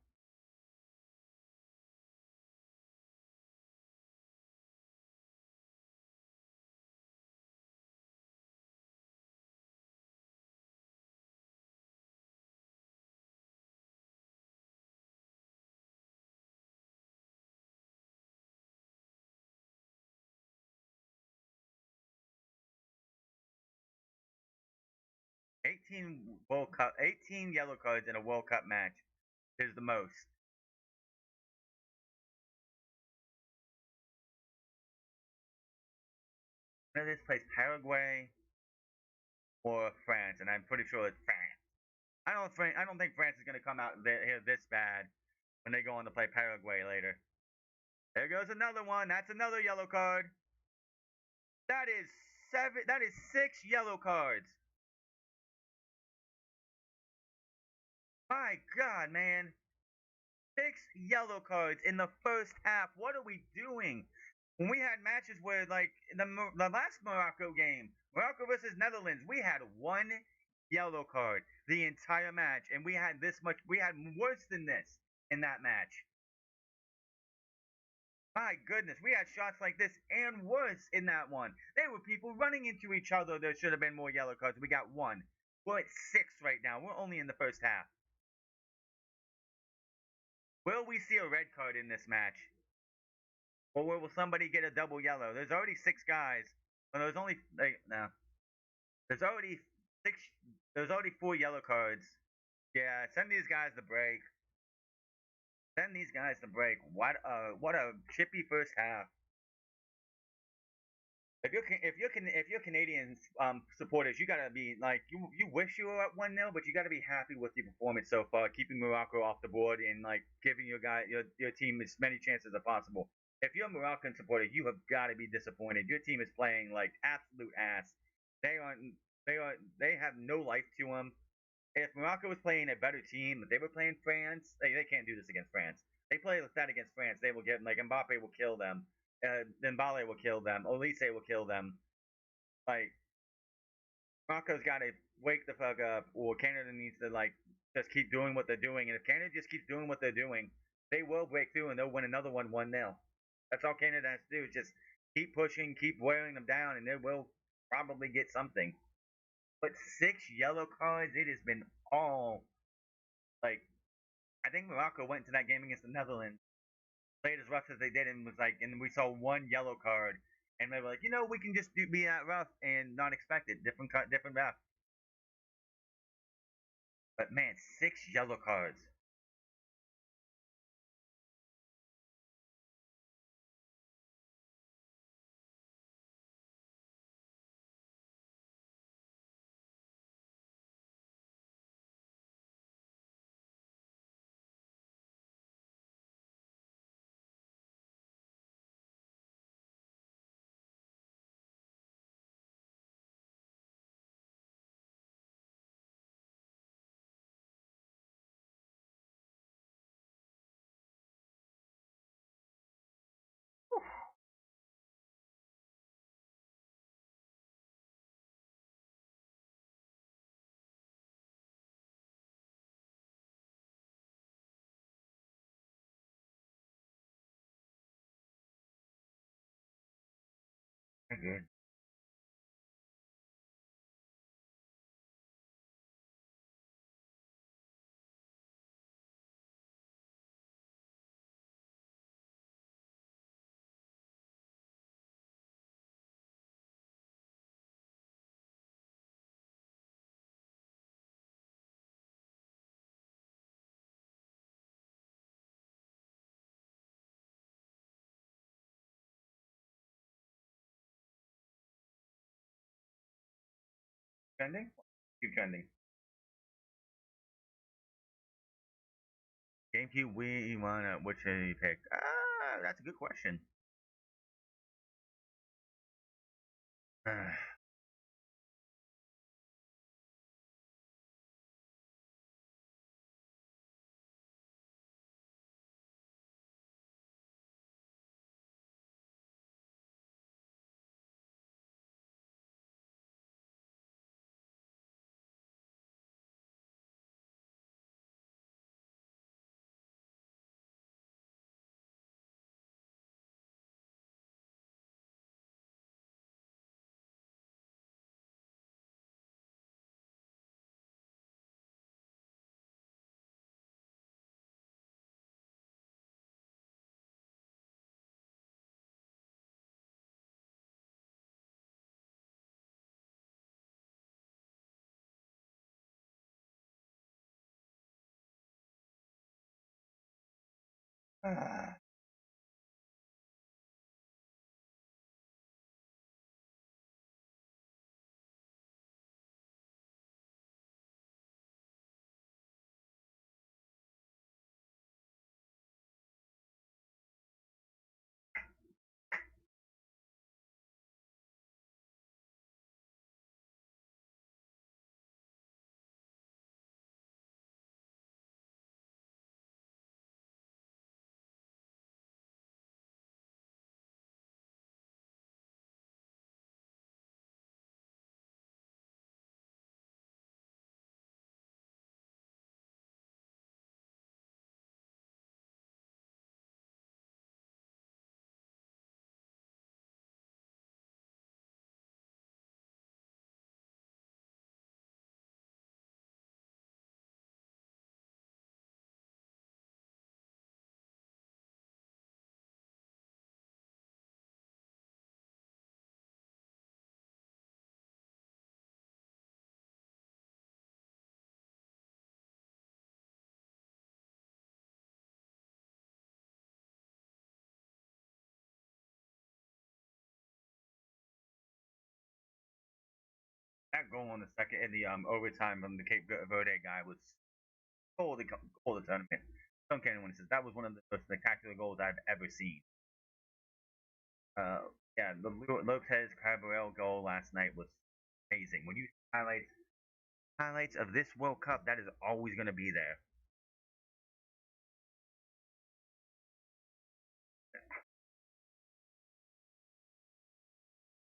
World Cup, 18 yellow cards in a World Cup match is the most. Whether this plays Paraguay or France, and I'm pretty sure it's France. I don't think France is going to come out here this bad when they go on to play Paraguay later. There goes another one. That's another yellow card. That is 7. That is 6 yellow cards. My God, man. 6 yellow cards in the first half. What are we doing? When we had matches where, like, the last Morocco game, Morocco versus Netherlands, we had 1 yellow card the entire match, and we had this much. We had worse than this in that match. My goodness, we had shots like this and worse in that one. There were people running into each other. There should have been more yellow cards. We got 1. We're at 6 right now. We're only in the first half. Will we see a red card in this match? Or will somebody get a double yellow? There's already 6 guys. Well, there's only like no. There's already 6. There's already 4 yellow cards. Yeah, send these guys the break. Send these guys the break. What a chippy first half. If you're Canadian supporters, you gotta be like you wish you were at 1-0, but you gotta be happy with your performance so far, keeping Morocco off the board and like giving your team as many chances as possible. If you're a Moroccan supporter, you have got to be disappointed. Your team is playing like absolute ass. They aren't. They have no life to them. If Morocco was playing a better team, if they were playing France, they can't do this against France. They play like that against France, they will get like Mbappe will kill them, Dembele will kill them, Olise will kill them. Like Morocco's got to wake the fuck up, or Canada needs to like just keep doing what they're doing. And if Canada just keeps doing what they're doing, they will break through and they'll win another 1-0. That's all Canada has to do. Just keep pushing, keep wearing them down, and they will probably get something. But 6 yellow cards, it has been all like I think Morocco went into that game against the Netherlands, played as rough as they did, and was like, and we saw 1 yellow card, and they were like, we can just be that rough and not expect it. Different rough. But man, 6 yellow cards. Good. Trending? Keep trending. GameCube, Wii, wanna which do you pick? Ah, that's a good question. That goal on the second in the overtime from the Cape Verde guy was goal of the tournament. Don't care anyone says that was one of the most spectacular goals I've ever seen. Yeah, the Lopez Cabral goal last night was amazing. When you highlights of this World Cup, that is always going to be there.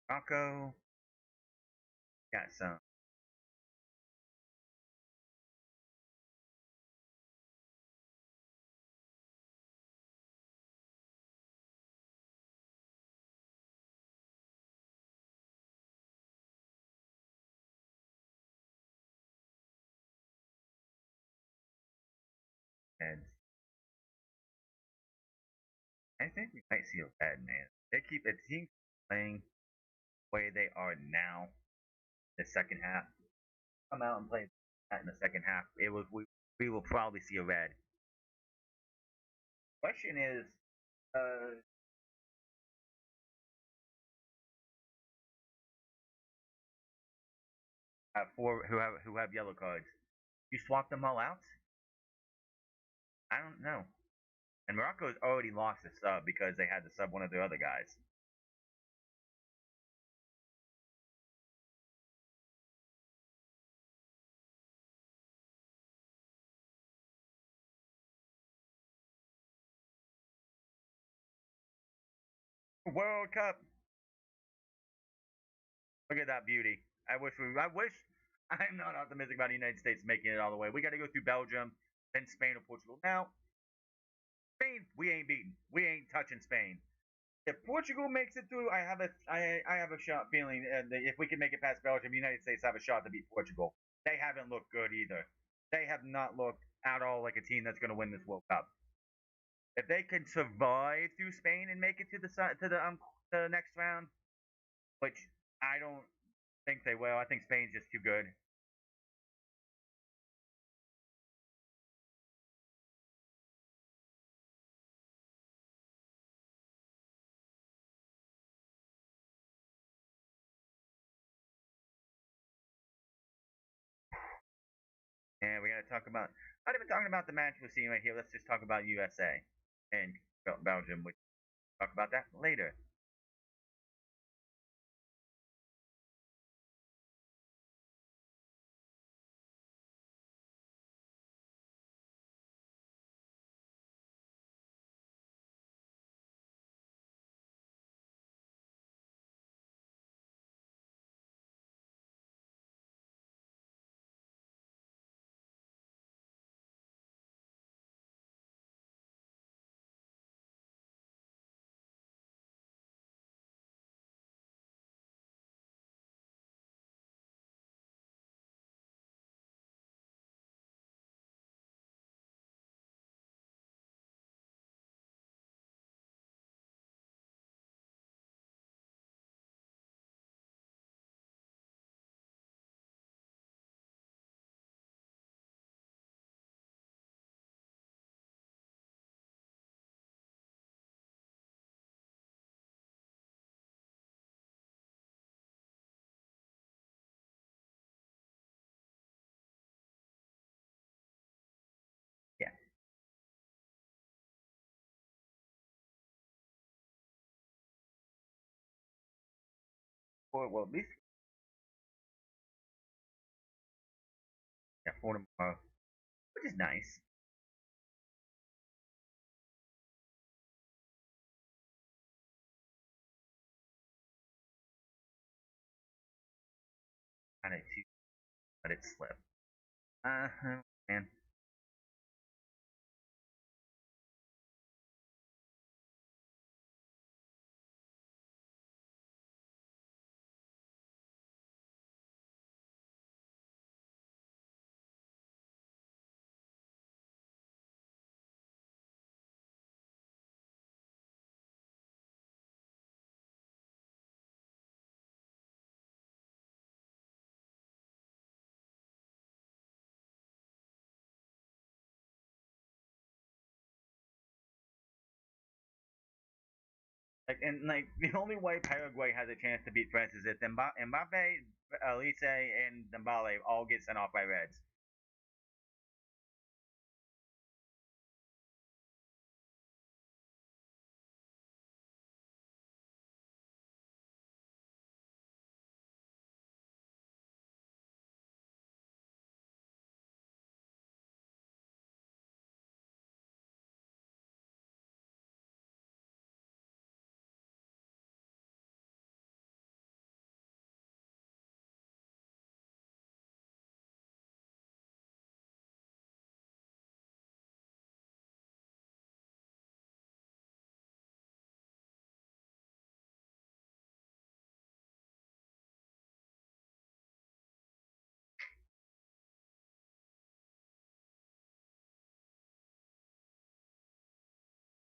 Morocco got some heads. I think we might see a bad man. They keep the team playing the way they are now. The second half, come out and play that in the second half. We will probably see a red. Question is, uh, four who have yellow cards. You swap them all out? I don't know. And Morocco's already lost a sub because they had to sub one of their other guys. World Cup. Look at that beauty. I wish. I'm not optimistic about the United States making it all the way. We got to go through Belgium, then Spain or Portugal. Now, Spain, we ain't beating. We ain't touching Spain. If Portugal makes it through, I have a shot feeling that if we can make it past Belgium, the United States have a shot to beat Portugal. They haven't looked good either. They have not looked at all like a team that's going to win this World Cup. If they can survive through Spain and make it to the next round, which I don't think they will. I think Spain's just too good. And we got to talk about. Not even talking about the match we're seeing right here. Let's just talk about USA and Belgium. We talk about that later. Yeah. Well, at least yeah, for tomorrow, which is nice. Kind of let it slip. Man. Like the only way Paraguay has a chance to beat France is if Mbappe, Elise, and Dembele all get sent off by Reds.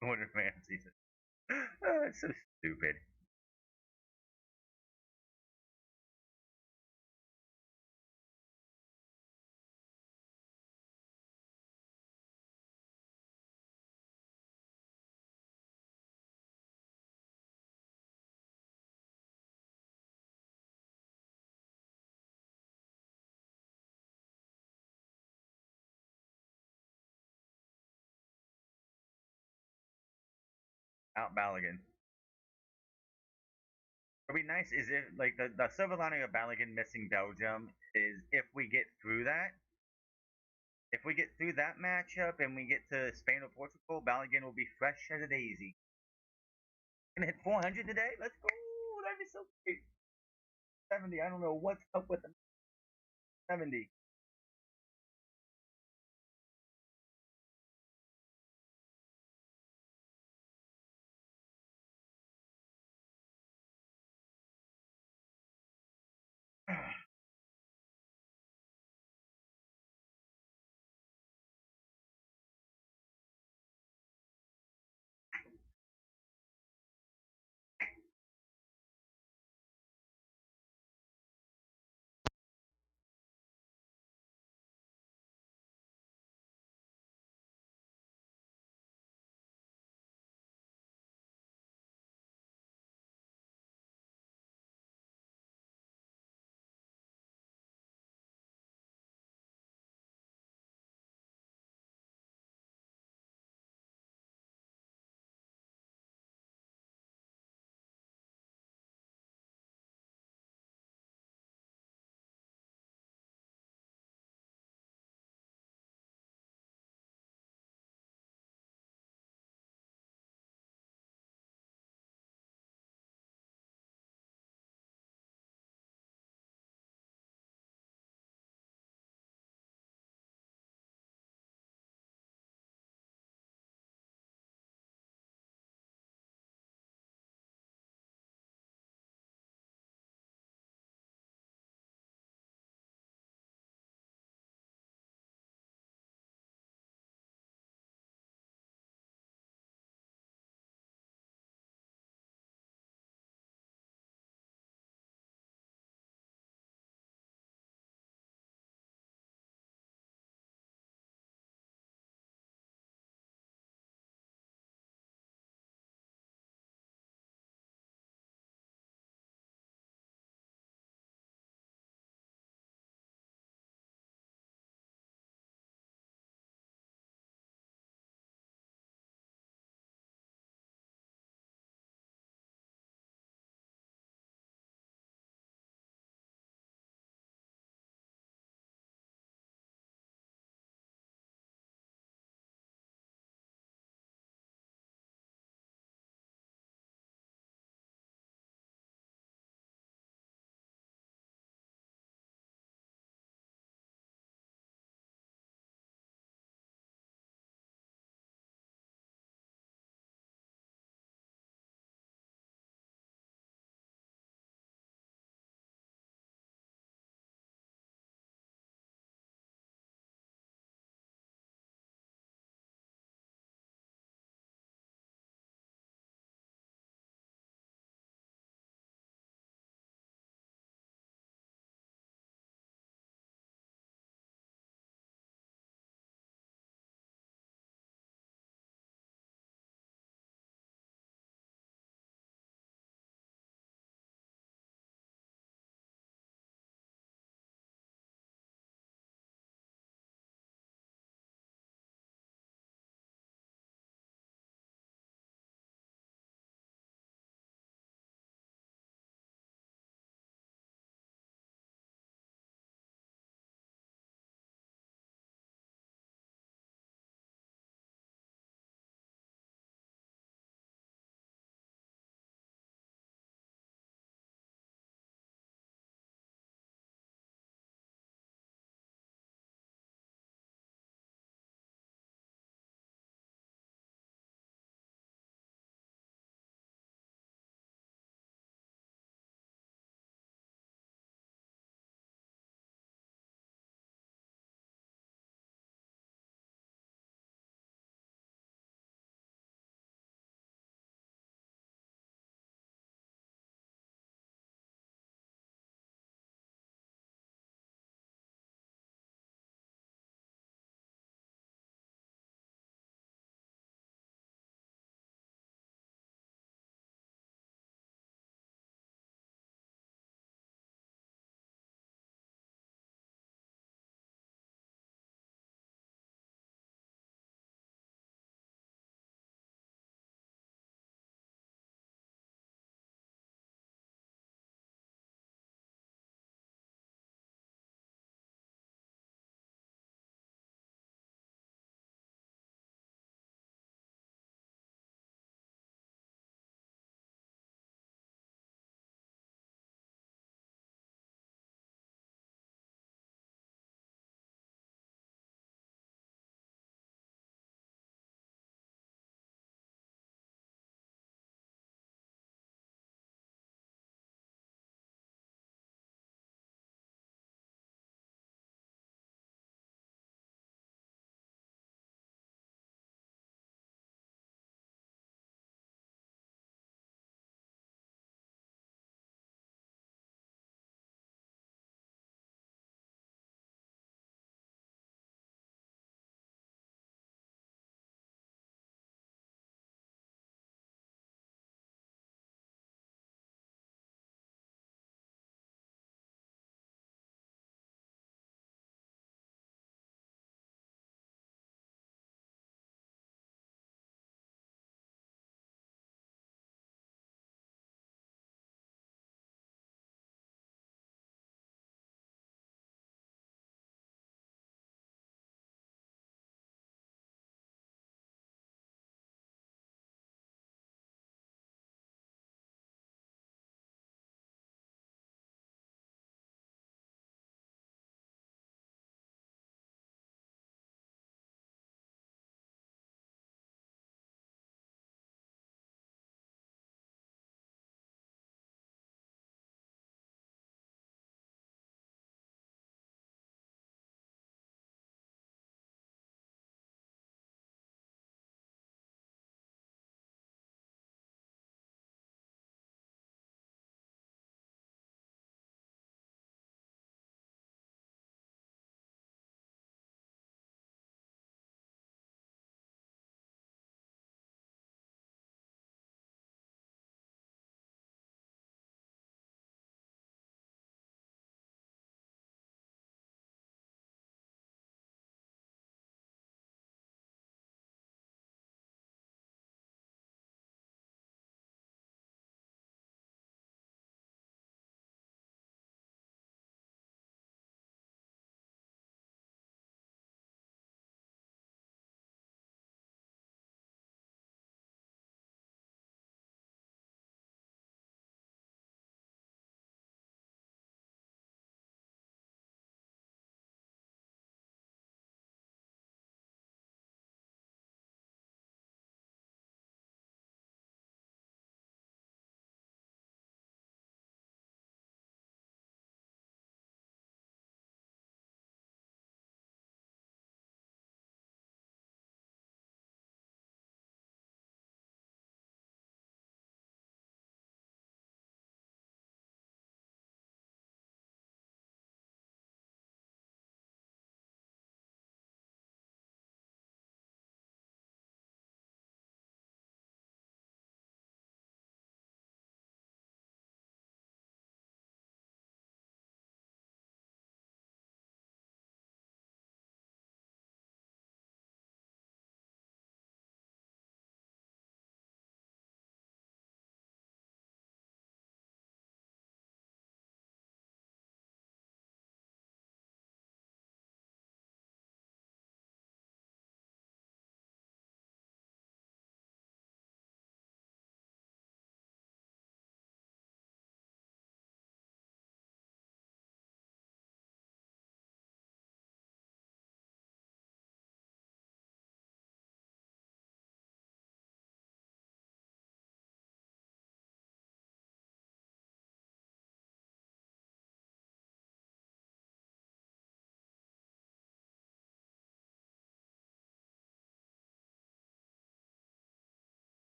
What a fancy. It's so stupid. Out Balogun. What'd be nice is if like the silver lining of Balogun missing Belgium is if we get through that matchup and we get to Spain or Portugal, Balogun will be fresh as a daisy. Gonna hit 400 today. Let's go. That'd be so great. 70. I don't know what's up with the 70.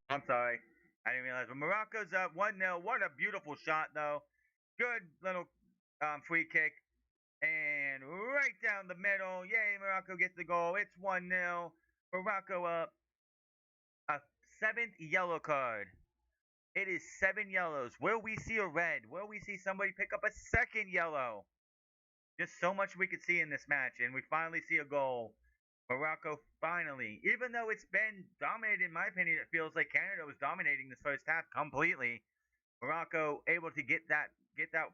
I'm sorry. I didn't realize. But Morocco's up 1-0. What a beautiful shot, though. Good little free kick. And right down the middle. Yay, Morocco gets the goal. It's 1-0. Morocco up. A seventh yellow card. It is 7 yellows. Will we see a red? Will we see somebody pick up a second yellow? Just so much we could see in this match. And we finally see a goal. Morocco finally, even though it's been dominated, in my opinion, it feels like Canada was dominating this first half completely. Morocco able to get that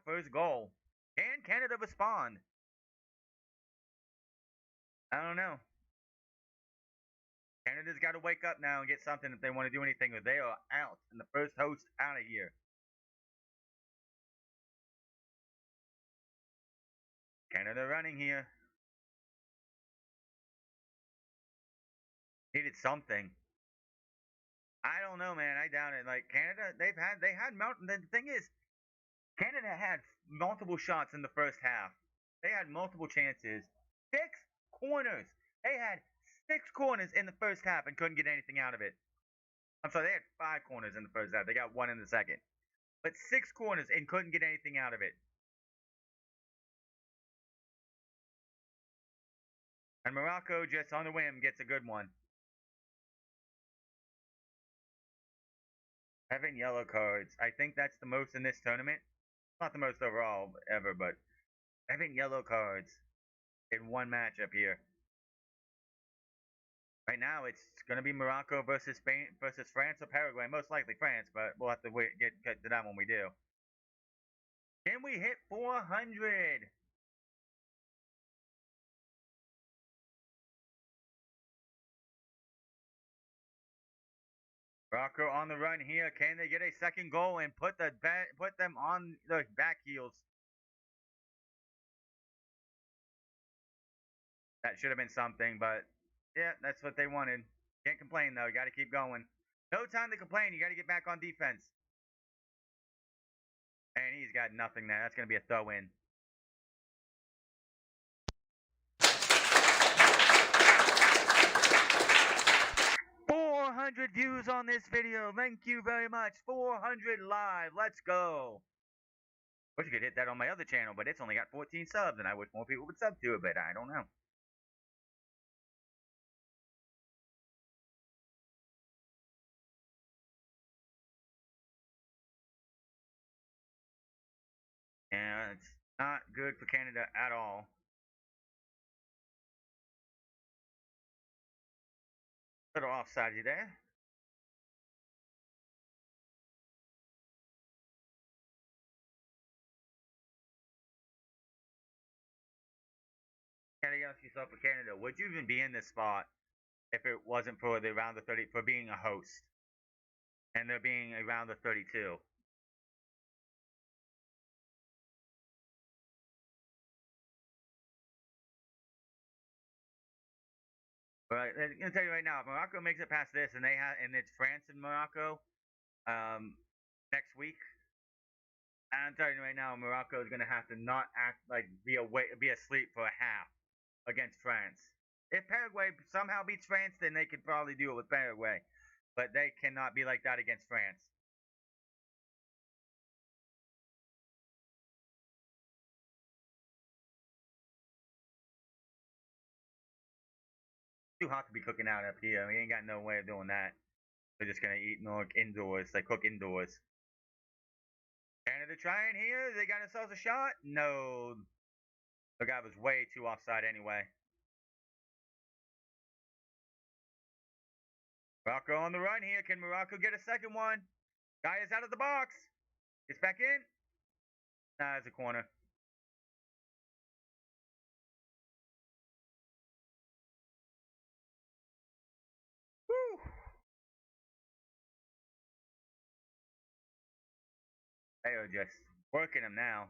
first goal. Can Canada respond? I don't know. Canada's got to wake up now and get something if they want to do anything, or they are out. And the first host out of here. Canada running here. Needed something. I don't know, man. I doubt it. Like Canada, they had mountain. The thing is, Canada had multiple shots in the first half. They had multiple chances. 6 corners. They had 6 corners in the first half and couldn't get anything out of it. I'm sorry, they had 5 corners in the first half. They got one in the second. But 6 corners and couldn't get anything out of it. And Morocco just on the whim gets a good one. 7 yellow cards. I think that's the most in this tournament. Not the most overall ever, but 7 yellow cards in one matchup here. Right now, it's going to be Morocco versus Spain versus France or Paraguay. Most likely France, but we'll have to get to that when we do. Can we hit 400? Morocco on the run here. Can they get a second goal and put them on the back heels? That should have been something, but yeah, that's what they wanted. Can't complain though. You got to keep going. No time to complain. You got to get back on defense. And he's got nothing there. That's going to be a throw in. 400 views on this video. Thank you very much. 400 live. Let's go. Wish you could hit that on my other channel, but it's only got 14 subs, and I wish more people would sub to it, but I don't know. Yeah, it's not good for Canada at all. Little offsidey there. Gotta ask yourself for Canada, would you even be in this spot if it wasn't for the round of 30 for being a host and there being a round of 32? But I'm gonna tell you right now, if Morocco makes it past this and it's France and Morocco next week, I'm telling you right now, Morocco is gonna have to not act like be asleep for a half against France. If Paraguay somehow beats France, then they could probably do it with Paraguay, but they cannot be like that against France. Too hot to be cooking out up here. We ain't got no way of doing that. They're just gonna eat indoors. They cook indoors. Canada trying here. They got themselves a shot. No, the guy was way too offside anyway. Morocco on the run here. Can Morocco get a second one? Guy is out of the box. It's back in. Nah, it's a corner. Woo! They are just working him now.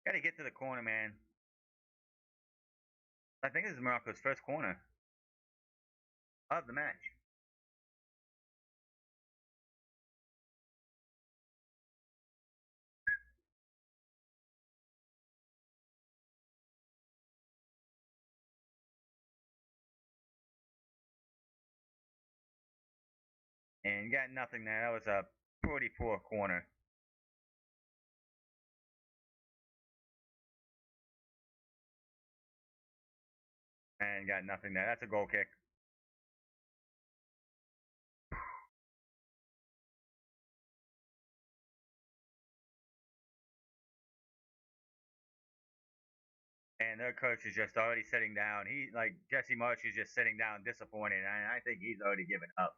Got to get to the corner, man. I think this is Morocco's first corner of the match. And got nothing there. That was a pretty poor corner. And got nothing there. That's a goal kick. And their coach is just already sitting down. He like Jesse Marsh is just sitting down, disappointed. And I think he's already given up.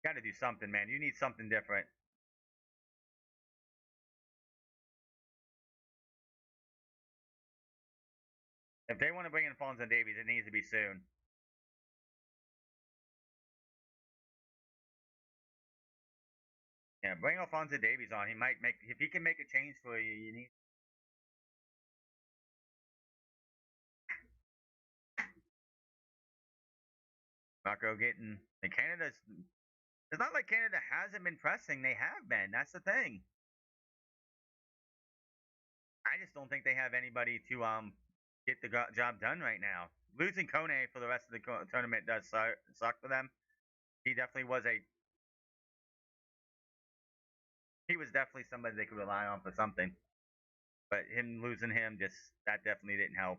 Got to do something, man. You need something different. If they want to bring in Fonzo Davies, it needs to be soon. Yeah, bring Alfonso Davies on. He might make if he can make a change for you. You need Morocco getting and Canada's. It's not like Canada hasn't been pressing. They have been. That's the thing. I just don't think they have anybody to get the job done right now. Losing Kone for the rest of the tournament does suck for them. He definitely was a. He was definitely somebody they could rely on for something. But him losing him just that definitely didn't help.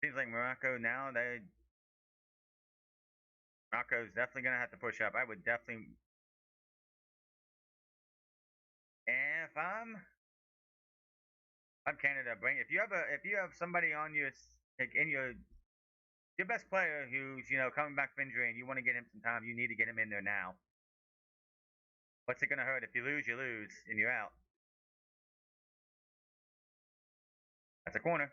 Seems like Morocco's definitely gonna have to push up. I would definitely if I'm Canada. Bring if you have somebody on your like in your best player who's coming back from injury and you want to get him some time, you need to get him in there now. What's it gonna hurt if you lose and you're out? That's a corner.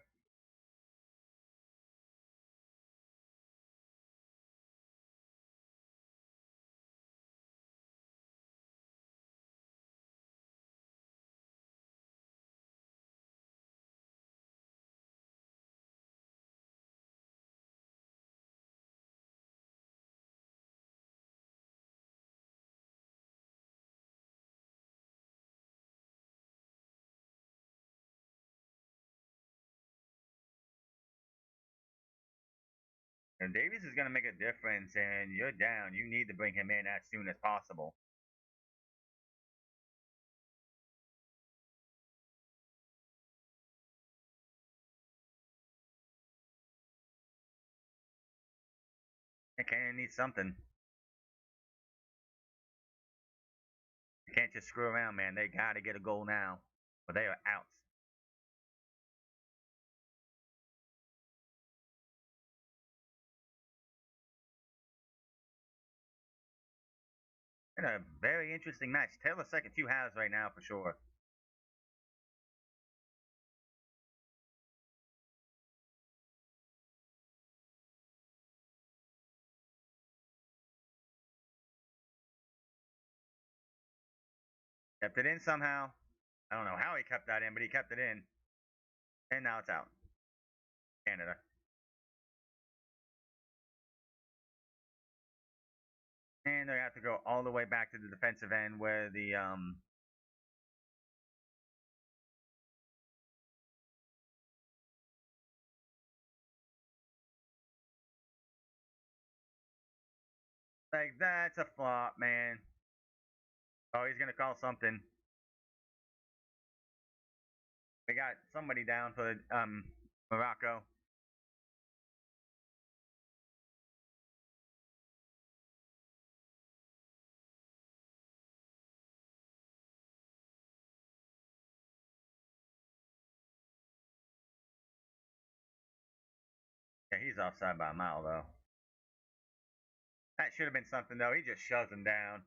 And Davies is gonna make a difference, and you're down. You need to bring him in as soon as possible. And Canada needs something. You can't just screw around, man. They gotta get a goal now, or they are out. Been a very interesting match. Taylor second two halves right now for sure. Kept it in somehow. I don't know how he kept that in, but he kept it in. And now it's out. Canada. And they have to go all the way back to the defensive end where the like that's a flop, man. Oh, he's gonna call something. They got somebody down for Morocco. Yeah, he's offside by a mile though. That should have been something though. He just shoves him down.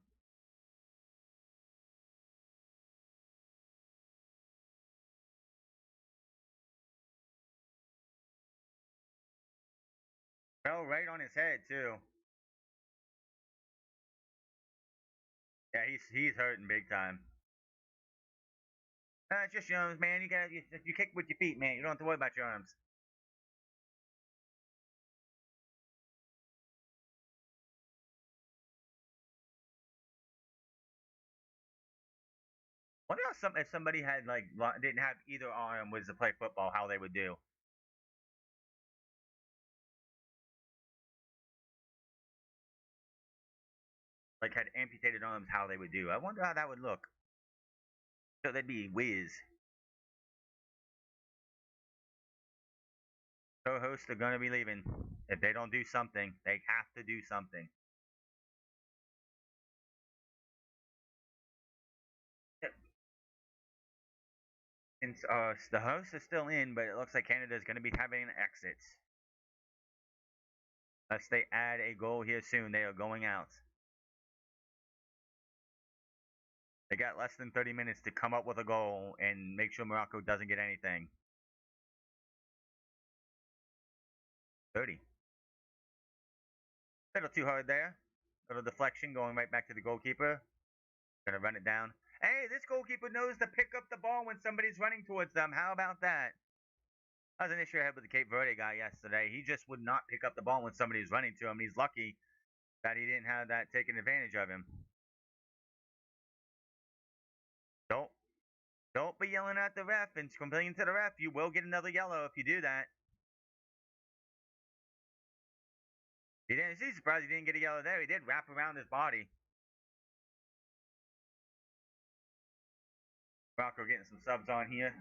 Fell right on his head too. Yeah, he's hurting big time. It's just your arms, man. You kick with your feet, man. You don't have to worry about your arms. Wonder how if somebody had like didn't have either arm was to play football, how they would do. Like had amputated arms, how they would do. I wonder how that would look. So they'd be whiz. Co-hosts are gonna be leaving. If they don't do something, they have to do something. And the host is still in, but it looks like Canada is gonna be having an exit. Unless they add a goal here soon, they are going out. They got less than 30 minutes to come up with a goal and make sure Morocco doesn't get anything. 30. Little too hard there. Little deflection going right back to the goalkeeper. Gonna run it down. Hey, this goalkeeper knows to pick up the ball when somebody's running towards them. How about that? That was an issue I had with the Cape Verde guy yesterday. He just would not pick up the ball when somebody's running to him. He's lucky that he didn't have that taken advantage of him. Don't don't be yelling at the ref and complaining to the ref. You will get another yellow if you do that. He didn't. He's surprised he didn't get a yellow there. He did wrap around his body. Rocco getting some subs on here.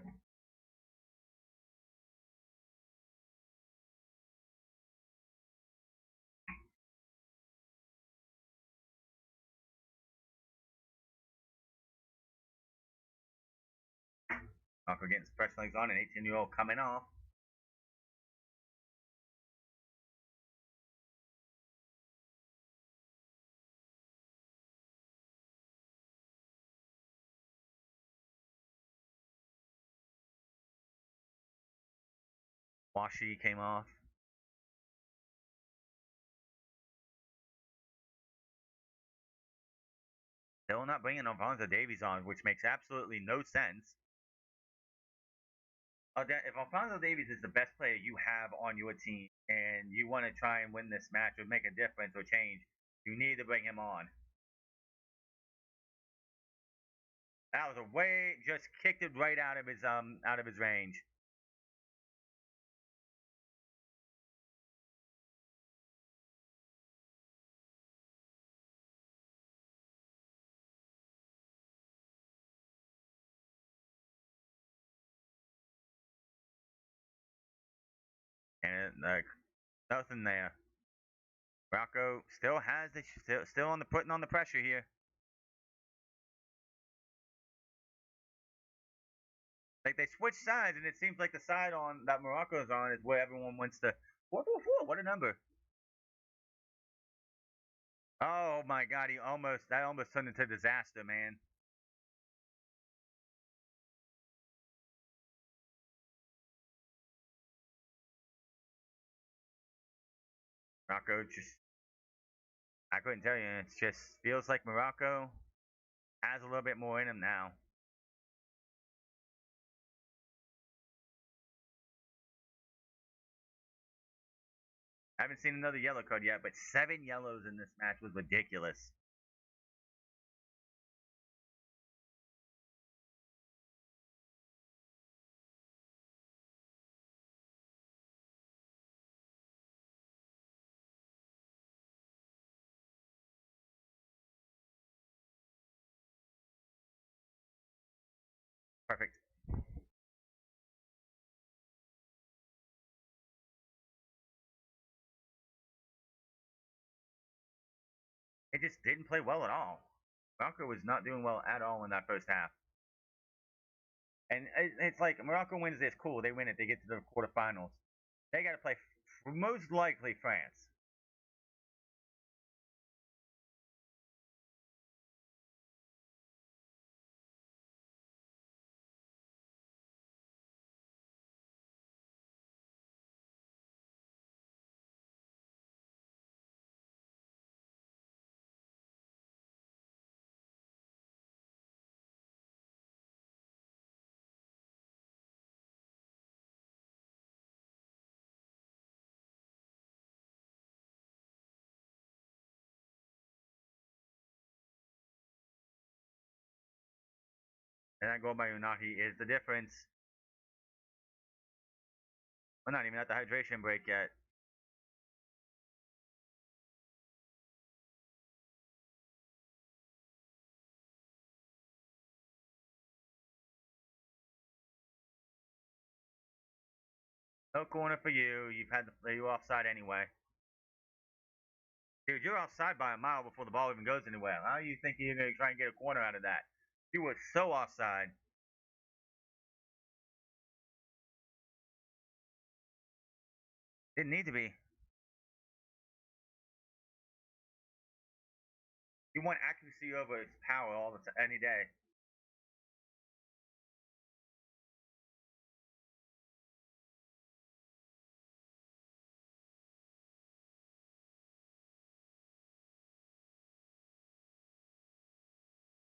Rocco getting some fresh legs on. An 18-year-old coming off. Washi came off. Still not bringing Alfonso Davies on, which makes absolutely no sense. If Alfonso Davies is the best player you have on your team and you want to try and win this match or make a difference or change, you need to bring him on. That was a way just kicked it right out of his range. And like nothing there. Rocco still has the still on the putting on the pressure here. Like they switched sides, and it seems like the side on that Morocco's on is where everyone wants to. What a number! Oh my God, that almost turned into disaster, man. Morocco just I couldn't tell you. It just feels like Morocco has a little bit more in him now. I haven't seen another yellow card yet, but 7 yellows in this match was ridiculous. Perfect. It just didn't play well at all. Morocco was not doing well at all in that first half. And it's like Morocco wins this, cool, they win it, they get to the quarterfinals. They got to play most likely France. And that goal by Unahi is the difference. We're not even at the hydration break yet. No corner for you. You've had you offside anyway. Dude, you're offside by a mile before the ball even goes anywhere. How do you think you're going to try and get a corner out of that? You were so offside. Didn't need to be. You want accuracy over its power all the time, any day.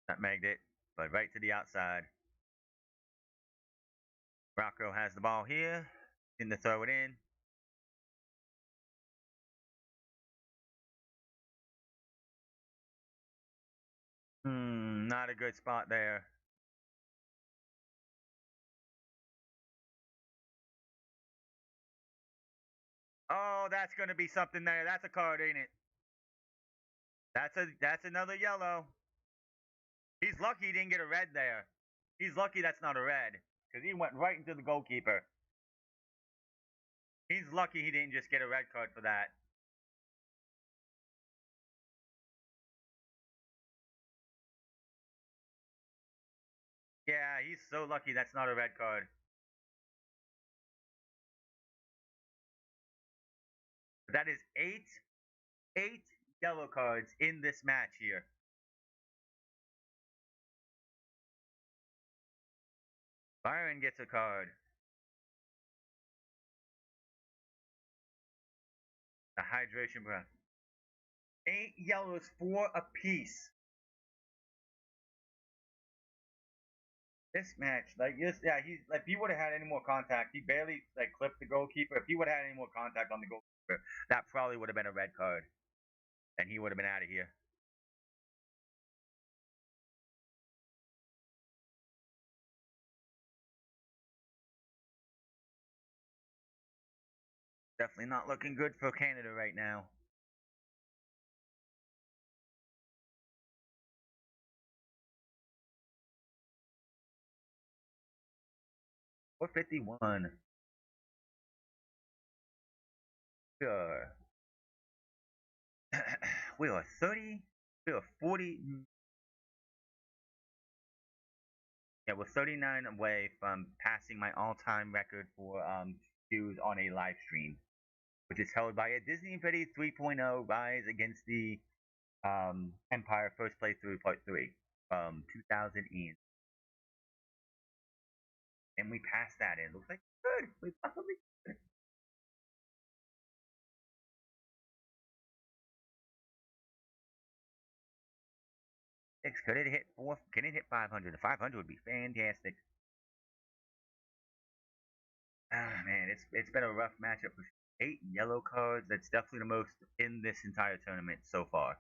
That megged it, but right to the outside. Morocco has the ball here. In to throw it in. Not a good spot there. Oh, that's going to be something there. That's a card, ain't it? That's another yellow. He's lucky he didn't get a red there. He's lucky that's not a red because he went right into the goalkeeper. He's lucky he didn't just get a red card for that. Yeah, he's so lucky that's not a red card. That is eight yellow cards in this match here. Byron gets a card. The hydration breath. 8 yellows, 4 apiece. This match, like, just yeah, he's like, if he would have had any more contact, he barely like clipped the goalkeeper. If he would have had any more contact on the goalkeeper, that probably would have been a red card, and he would have been out of here. Definitely not looking good for Canada right now. We're 51. Sure. We are 30. We are 40. Yeah, we're 39 away from passing my all-time record for views on a live stream, which is held by a Disney Infinity 3.0 Rise Against the Empire First Playthrough Part 3 from 2000 and we passed that in. Looks like good. We possibly good. Six. Could it hit four? Can it hit 500? The 500 would be fantastic. Ah man, it's been a rough matchup for 8 yellow cards. That's definitely the most in this entire tournament so far.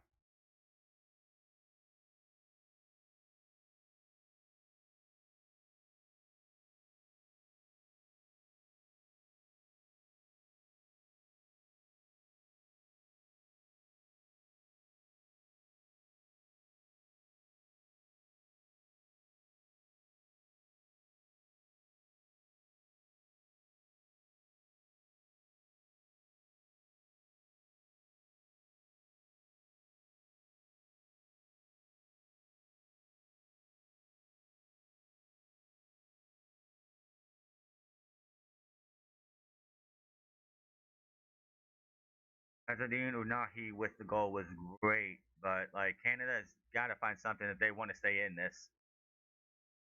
Azadine Unahi with the goal was great, but like Canada's got to find something if they want to stay in this.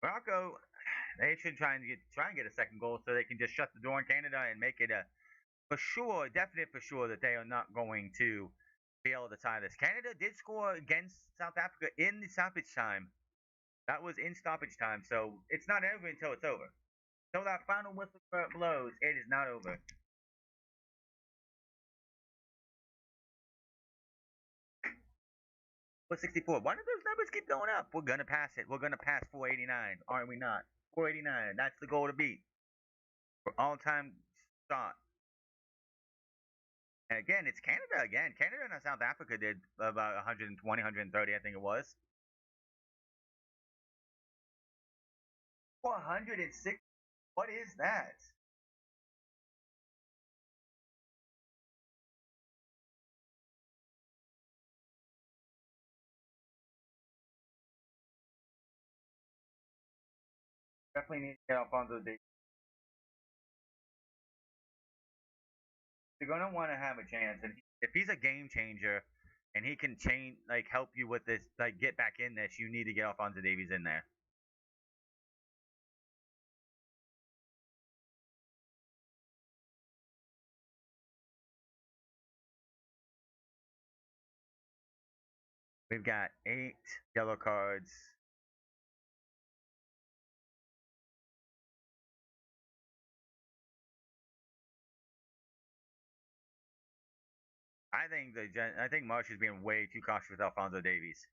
Morocco, they should try and get a second goal so they can just shut the door on Canada and make it a for sure, definite for sure that they are not going to be able to tie this. Canada did score against South Africa in the stoppage time. That was in stoppage time, so it's not over until it's over. Until that final whistle blows, it is not over. What's 64? Why do those numbers keep going up? We're gonna pass it. We're gonna pass 489, aren't we not? 489. That's the goal to beat for all-time start. And again, it's Canada again. Canada and South Africa did about 120, 130, I think it was. 406. What is that? Definitely need to get Alfonso Davies. You're gonna want to have a chance, and if he's a game changer, and he can change, like help you with this, like get back in this, you need to get Alfonso Davies in there. We've got 8 yellow cards. I think Marsh is being way too cautious with Alfonso Davies.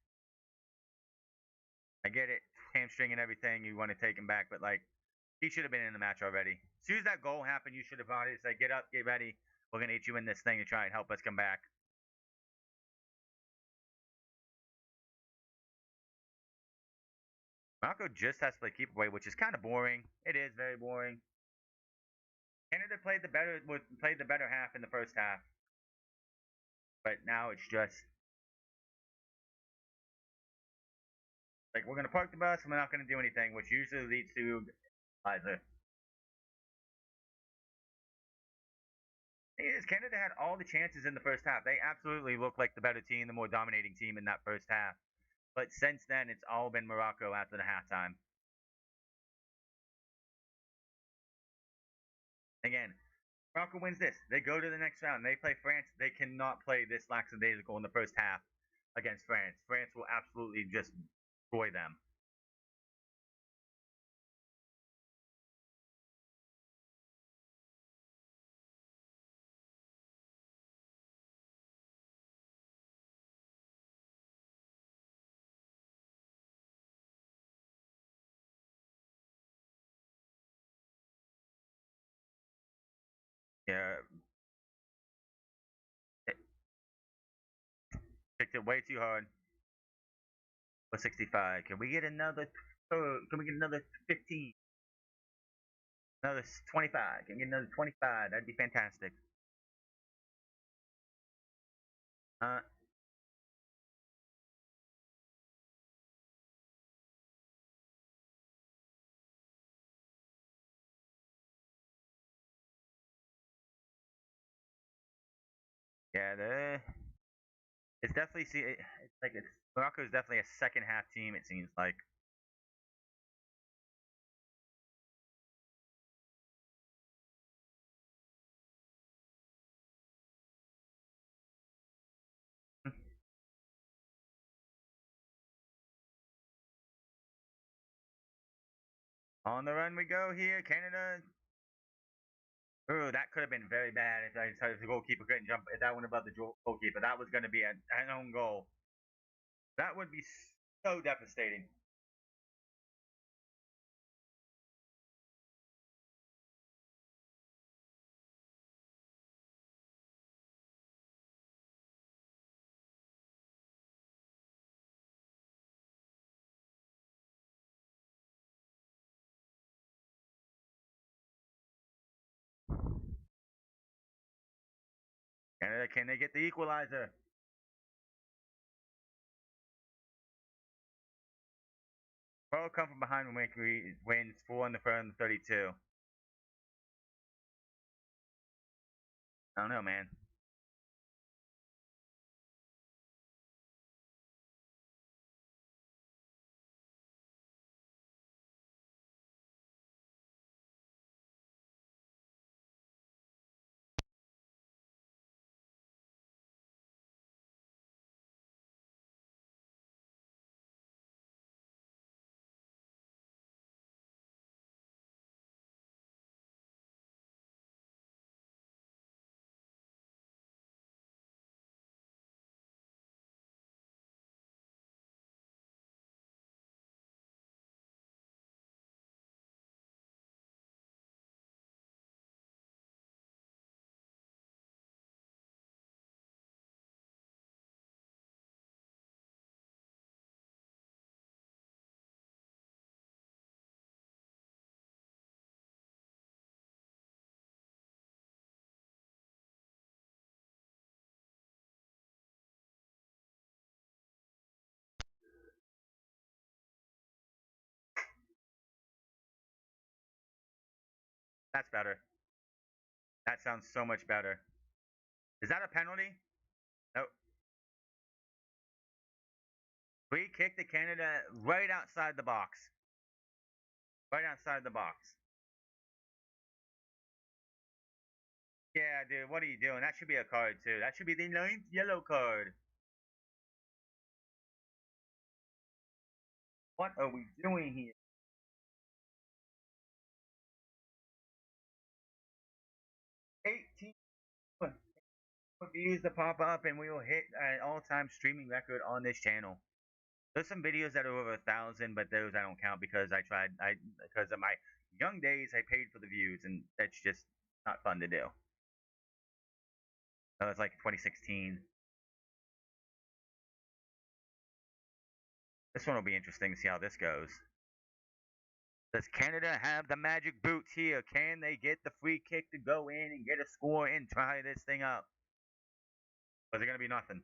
I get it, hamstring and everything. You want to take him back, but like he should have been in the match already. As soon as that goal happened, you should have brought it. It's like, get up, get ready. We're gonna get you in this thing to try and help us come back. Morocco just has to play keep away, which is kind of boring. It is very boring. Canada played the better half in the first half, but now it's just like we're gonna park the bus and we're not gonna do anything, which usually leads to either. Thing is, Canada had all the chances in the first half. They absolutely looked like the better team, the more dominating team in that first half. But since then, it's all been Morocco after the halftime. Again, Morocco wins this. They go to the next round. They play France. They cannot play this lackadaisical in the first half against France. France will absolutely just destroy them. Yeah, it picked it way too hard. For 65. Can we get another? Can we get another 15? Another 25? Can we get another 25? That'd be fantastic. Uh, yeah, it's definitely it's like it's Morocco is definitely a second half team. It seems like. On the run we go here, Canada. Oh, that could have been very bad if the goalkeeper couldn't jump. If that went above the goalkeeper, that was going to be an own goal. That would be so devastating. Canada, can they get the equalizer? Pro come from behind when wins 4 in the front 32. I don't know, man. That's better. That sounds so much better. Is that a penalty? Nope. Free kick to Canada right outside the box. Right outside the box. Yeah, dude, what are you doing? That should be a card, too. That should be the ninth yellow card. What are we doing here? 18 views to pop up, and we will hit an all-time streaming record on this channel. There's some videos that are over 1,000, but those I don't count because because of my young days, I paid for the views, and that's just not fun to do. It's like 2016. This one will be interesting to see how this goes. Does Canada have the magic boots here? Can they get the free kick to go in and get a score and tie this thing up? Or is it going to be nothing?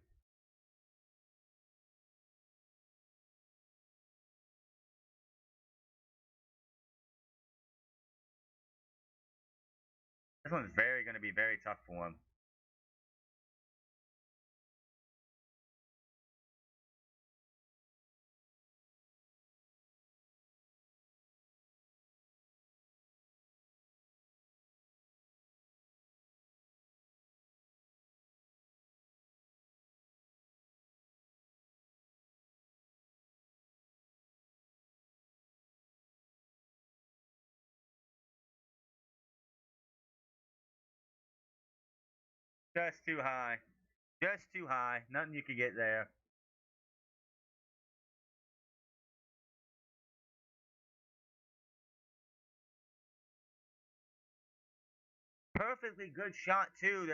This one's going to be very tough for him. Just too high. Just too high. Nothing you can get there. Perfectly good shot too.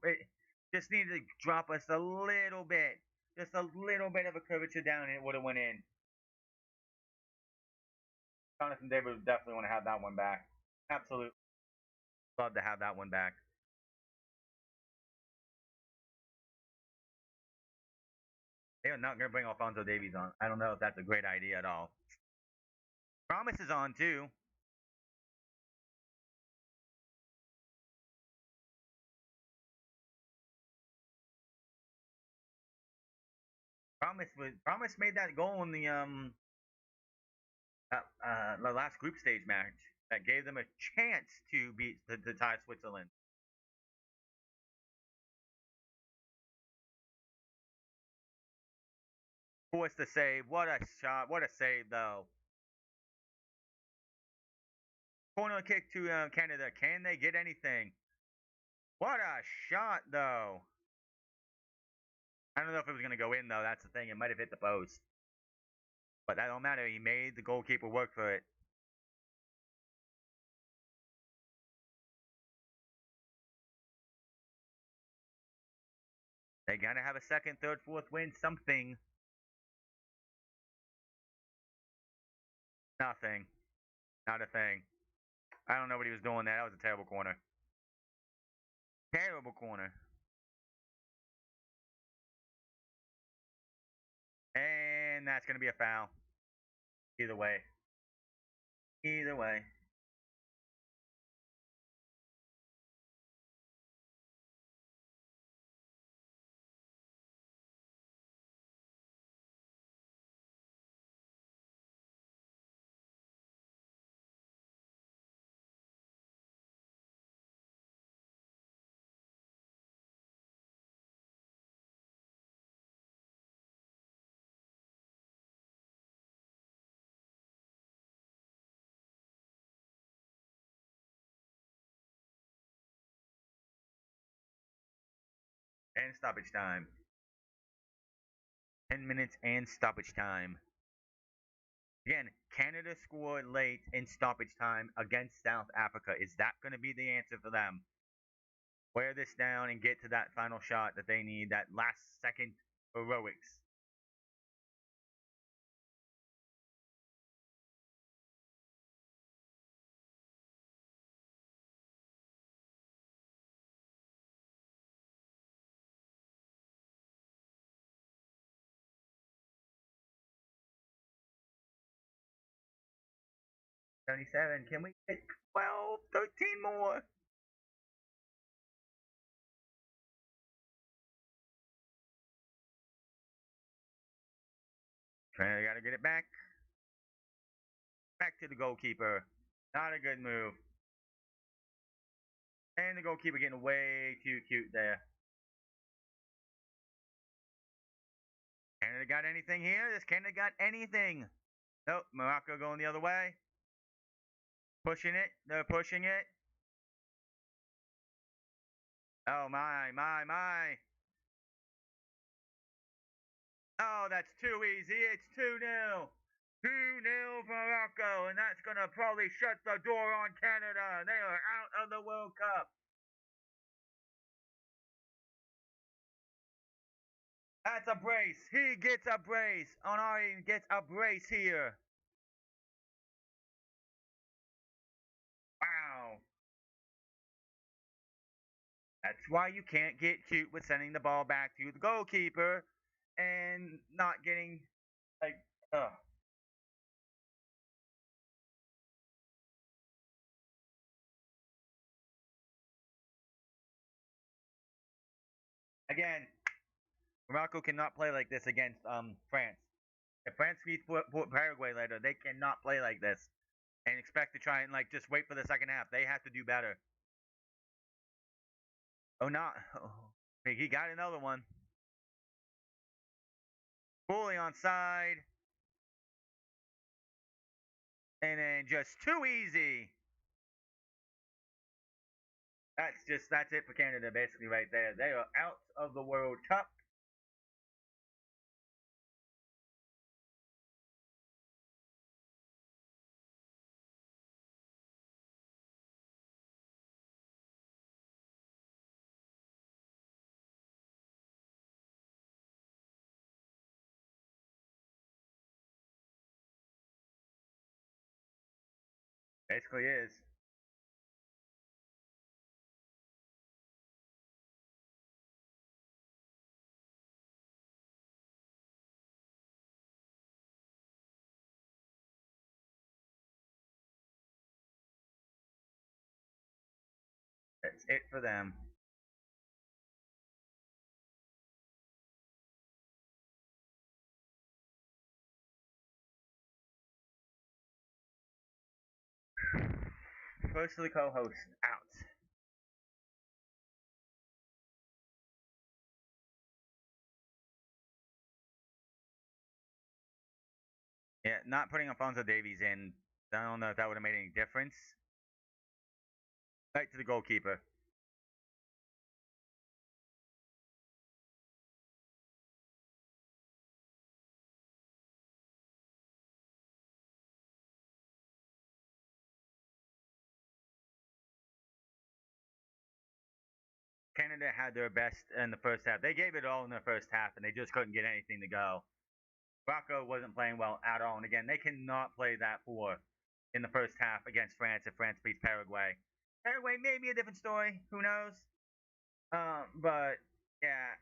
It just needed to drop us a little bit, just a little bit of a curvature down, and it would have went in. Jonathan David would definitely want to have that one back. Absolutely love to have that one back. They are not going to bring Alfonso Davies on. I don't know if that's a great idea at all. Promise is on too. Promise made that goal in the last group stage match that gave them a chance to beat to tie Switzerland. Forced to save. What a shot! What a save though. Corner kick to Canada. Can they get anything? What a shot though. I don't know if it was gonna go in though. That's the thing. It might have hit the post, but that don't matter. He made the goalkeeper work for it. They gotta have a second, third, fourth win. Something. Nothing. Not a thing. I don't know what he was doing there. That was a terrible corner. Terrible corner. And that's going to be a foul. Either way. Either way. And stoppage time. 10 minutes and stoppage time. Again, Canada scored late in stoppage time against South Africa. Is that going to be the answer for them? Wear this down and get to that final shot that they need, that last second heroics. 77. Can we get 12, 13 more? Trinity got to get it back. Back to the goalkeeper. Not a good move. And the goalkeeper getting way too cute there. Canada got anything here? Does Canada got anything? Nope. Morocco going the other way. Pushing it. They're pushing it. Oh, my. Oh, that's too easy. It's 2-0. 2-0 for Morocco, and that's going to probably shut the door on Canada. They are out of the World Cup. That's a brace. He gets a brace. Onari gets a brace here. Wow. That's why you can't get cute with sending the ball back to the goalkeeper and not getting, like, ugh. Again, Morocco cannot play like this against France. If France beats Paraguay later, they cannot play like this and expect to try and like just wait for the second half. They have to do better. Oh, not. Oh, he got another one. Fully on side. And then just too easy. That's it for Canada basically right there. They are out of the World Cup. Basically is. That's it for them. First of the co-host out. Yeah, not putting Alfonso Davies in. I don't know if that would have made any difference. Back to the goalkeeper. Canada had their best in the first half. They gave it all in the first half, and they just couldn't get anything to go. Morocco wasn't playing well at all, and again, they cannot play that poor in the first half against France if France beats Paraguay. Paraguay may be a different story. Who knows? But yeah,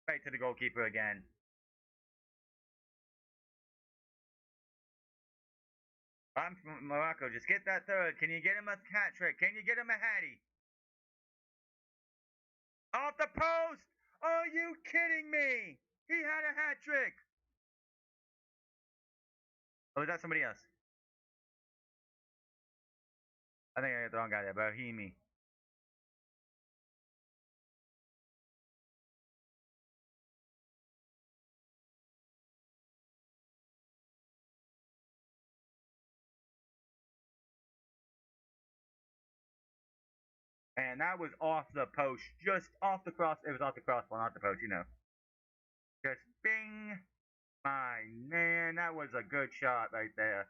right to the goalkeeper again. I'm from Morocco. Just get that third. Can you get him a hat trick? Can you get him a hattie? Off the post! Are you kidding me? He had a hat trick. Oh, is that somebody else? I think I got the wrong guy there. Brahimi. And that was off the post. Just off the cross. It was off the crossbar, not the post, you know. Just bing. My man, that was a good shot right there.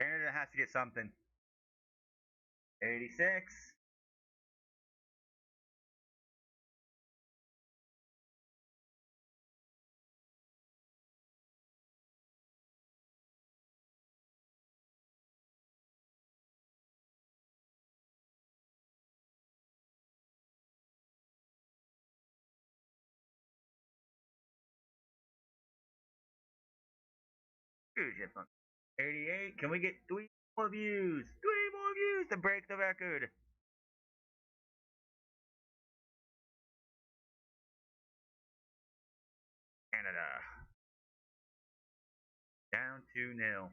Canada has to get something. 86. Viewership on 88. Can we get 3 more views? 3 more views to break the record. Canada down 2-0.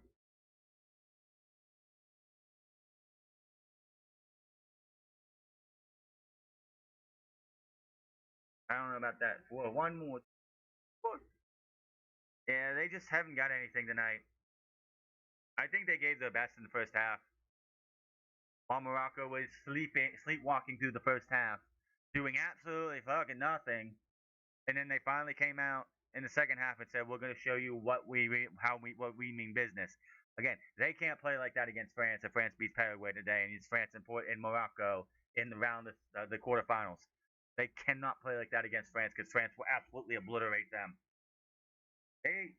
I don't know about that. Well, one more. Yeah, they just haven't got anything tonight. I think they gave their best in the first half. While Morocco was sleepwalking through the first half, doing absolutely fucking nothing. And then they finally came out in the second half and said, "We're going to show you what we mean business." Again, they can't play like that against France. If France beats Paraguay today, and it's France and Morocco in the round of the quarterfinals, they cannot play like that against France because France will absolutely obliterate them. They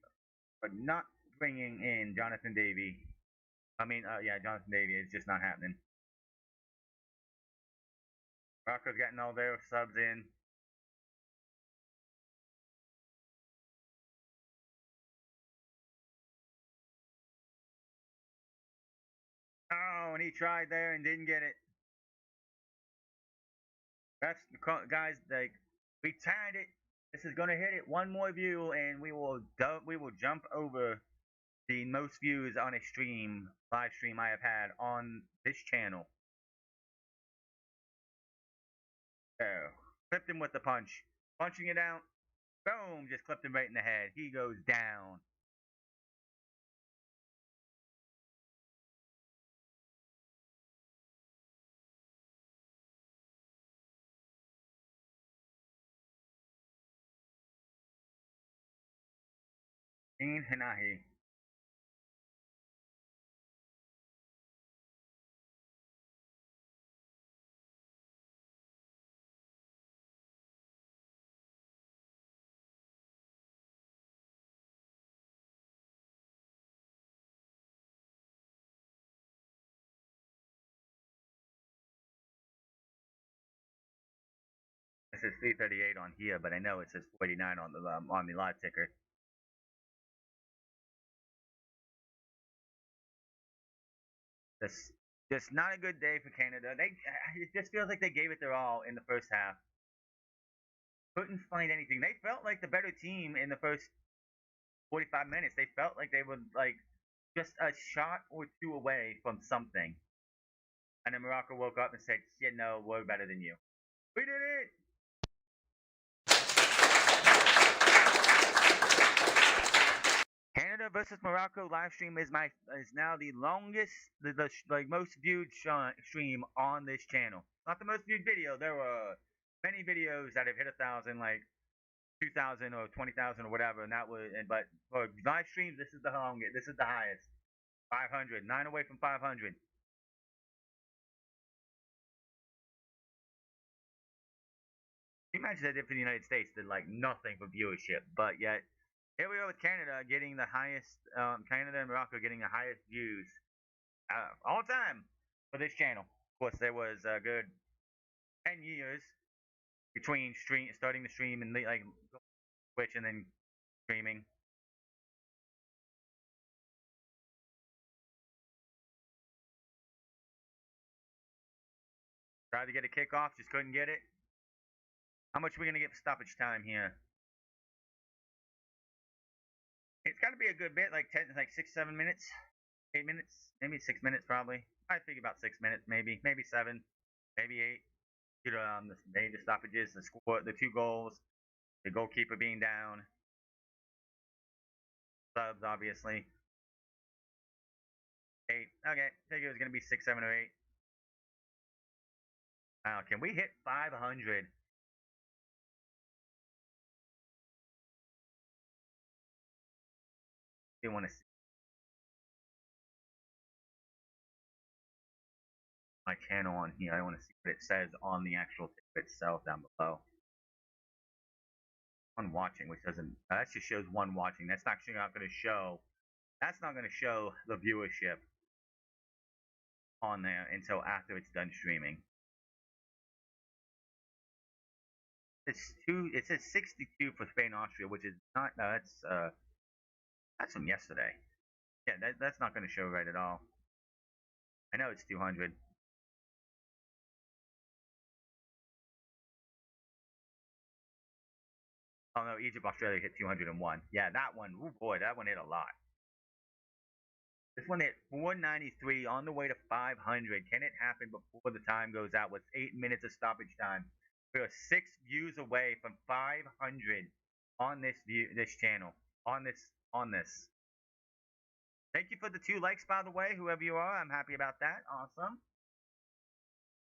are not bringing in Jonathan Davy. Yeah, Jonathan Davy. It's just not happening. Morocco's getting all their subs in. Oh, and he tried there and didn't get it. That's guys. Like we tied it. This is gonna hit it. One more view, and we will jump over the most views on a live stream I have had on this channel. So clipped him with the punch, punching it out. Boom! Just clipped him right in the head. He goes down. In Hanahi. It says 338 on here, but I know it says 49 on the live ticker. This just not a good day for Canada. It just feels like they gave it their all in the first half. Couldn't find anything. They felt like the better team in the first 45 minutes. They felt like they were like just a shot or two away from something. And then Morocco woke up and said, "Yeah, no, we're better than you. We did it." Canada versus Morocco live stream is now the longest, like most viewed stream on this channel. Not the most viewed video. There were many videos that have hit 1,000, like 2,000 or 20,000 or whatever, and but for live streams, this is the longest. This is the highest. 500, 9 away from 500. Can you imagine that if the United States did like nothing for viewership, but yet here we are with Canada getting the highest, Canada and Morocco getting the highest views all time for this channel. Of course, there was a good 10 years between starting the stream and like Twitch and then streaming. Tried to get a kickoff, just couldn't get it. How much are we gonna get for stoppage time here? It's got to be a good bit, like 10, like 6, 7 minutes, 8 minutes, maybe 6 minutes probably. I think about 6 minutes, maybe 7, maybe 8. You know, the major stoppages, the score, the 2 goals, the goalkeeper being down, subs obviously. 8. Okay, I think it was gonna be 6, 7, or 8. Wow, can we hit 500? You want to see my channel on here? I want to see what it says on the actual ticket itself down below. One watching, which doesn't. That just shows one watching. That's actually not going to show. That's not going to show the viewership on there until after it's done streaming. It's two. It says 62 for Spain Austria, which is not. No, that's from yesterday. Yeah, that's not going to show right at all. I know it's 200. Oh no, Egypt, Australia hit 201. Yeah, that one. Oh boy, that one hit a lot. This one hit 493 on the way to 500. Can it happen before the time goes out with 8 minutes of stoppage time? We are 6 views away from 500 on this channel, on this. Thank you for the 2 likes, by the way, whoever you are. I'm happy about that. Awesome.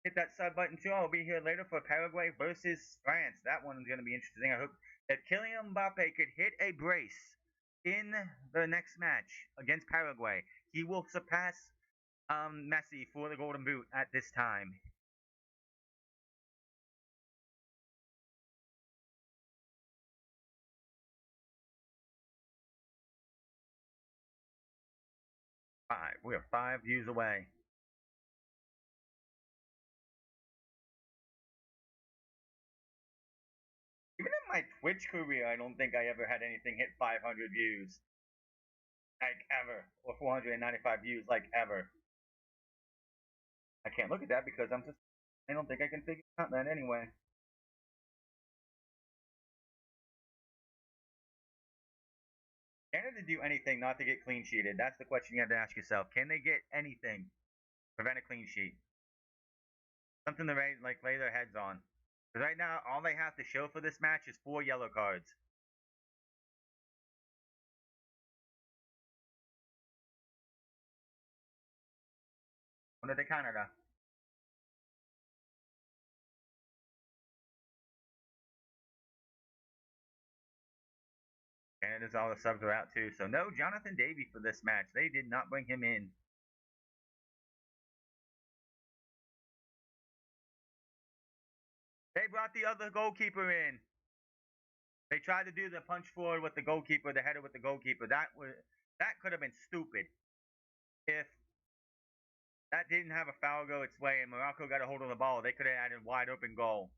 Hit that sub button too. I'll be here later for Paraguay versus France. That one's going to be interesting. I hope that Kylian Mbappe could hit a brace in the next match against Paraguay. He will surpass Messi for the Golden Boot at this time. Five. We are 5 views away. Even in my Twitch career, I don't think I ever had anything hit 500 views. Like ever. Or 495 views, like ever. I can't look at that because I don't think I can figure out that anyway. Canada do anything not to get clean sheeted? That's the question you have to ask yourself. Can they get anything to prevent a clean sheet? Something to lay their heads on. Because right now, all they have to show for this match is 4 yellow cards. Under the Canada. Canada's all the subs are out too. So no Jonathan Davy for this match. They did not bring him in. They brought the other goalkeeper in. They tried to do the punch forward with the goalkeeper, the header with the goalkeeper. That could have been stupid if that didn't have a foul go its way and Morocco got a hold of the ball. They could have had a wide open goal.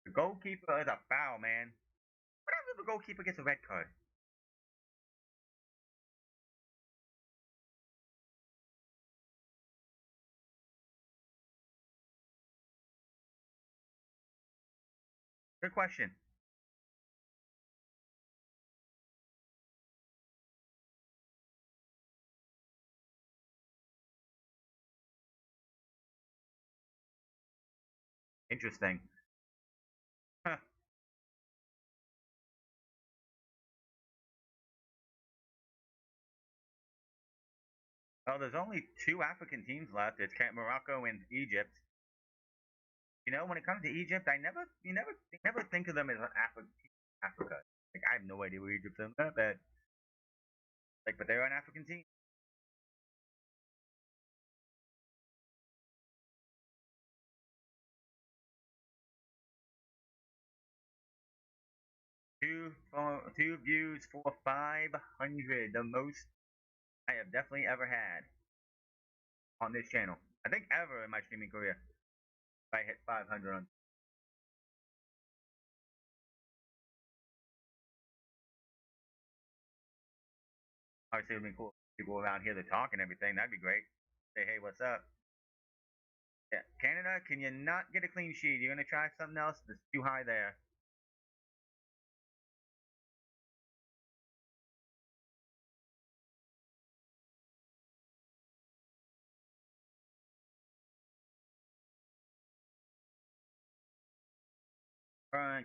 The goalkeeper is a foul, man. What happens if the goalkeeper gets a red card? Good question. Interesting. Huh. Well, there's only 2 African teams left. It's Morocco and Egypt. You know, when it comes to Egypt, you never think of them as an Africa. Like I have no idea where Egypt is. But they're an African team. Two views for 500, the most I have definitely ever had on this channel. I think ever in my streaming career. If I hit 500 on. Obviously, it would be cool. People around here to talk and everything. That'd be great. Say, hey, what's up? Yeah, Canada, can you not get a clean sheet? You're gonna try something else? It's too high there.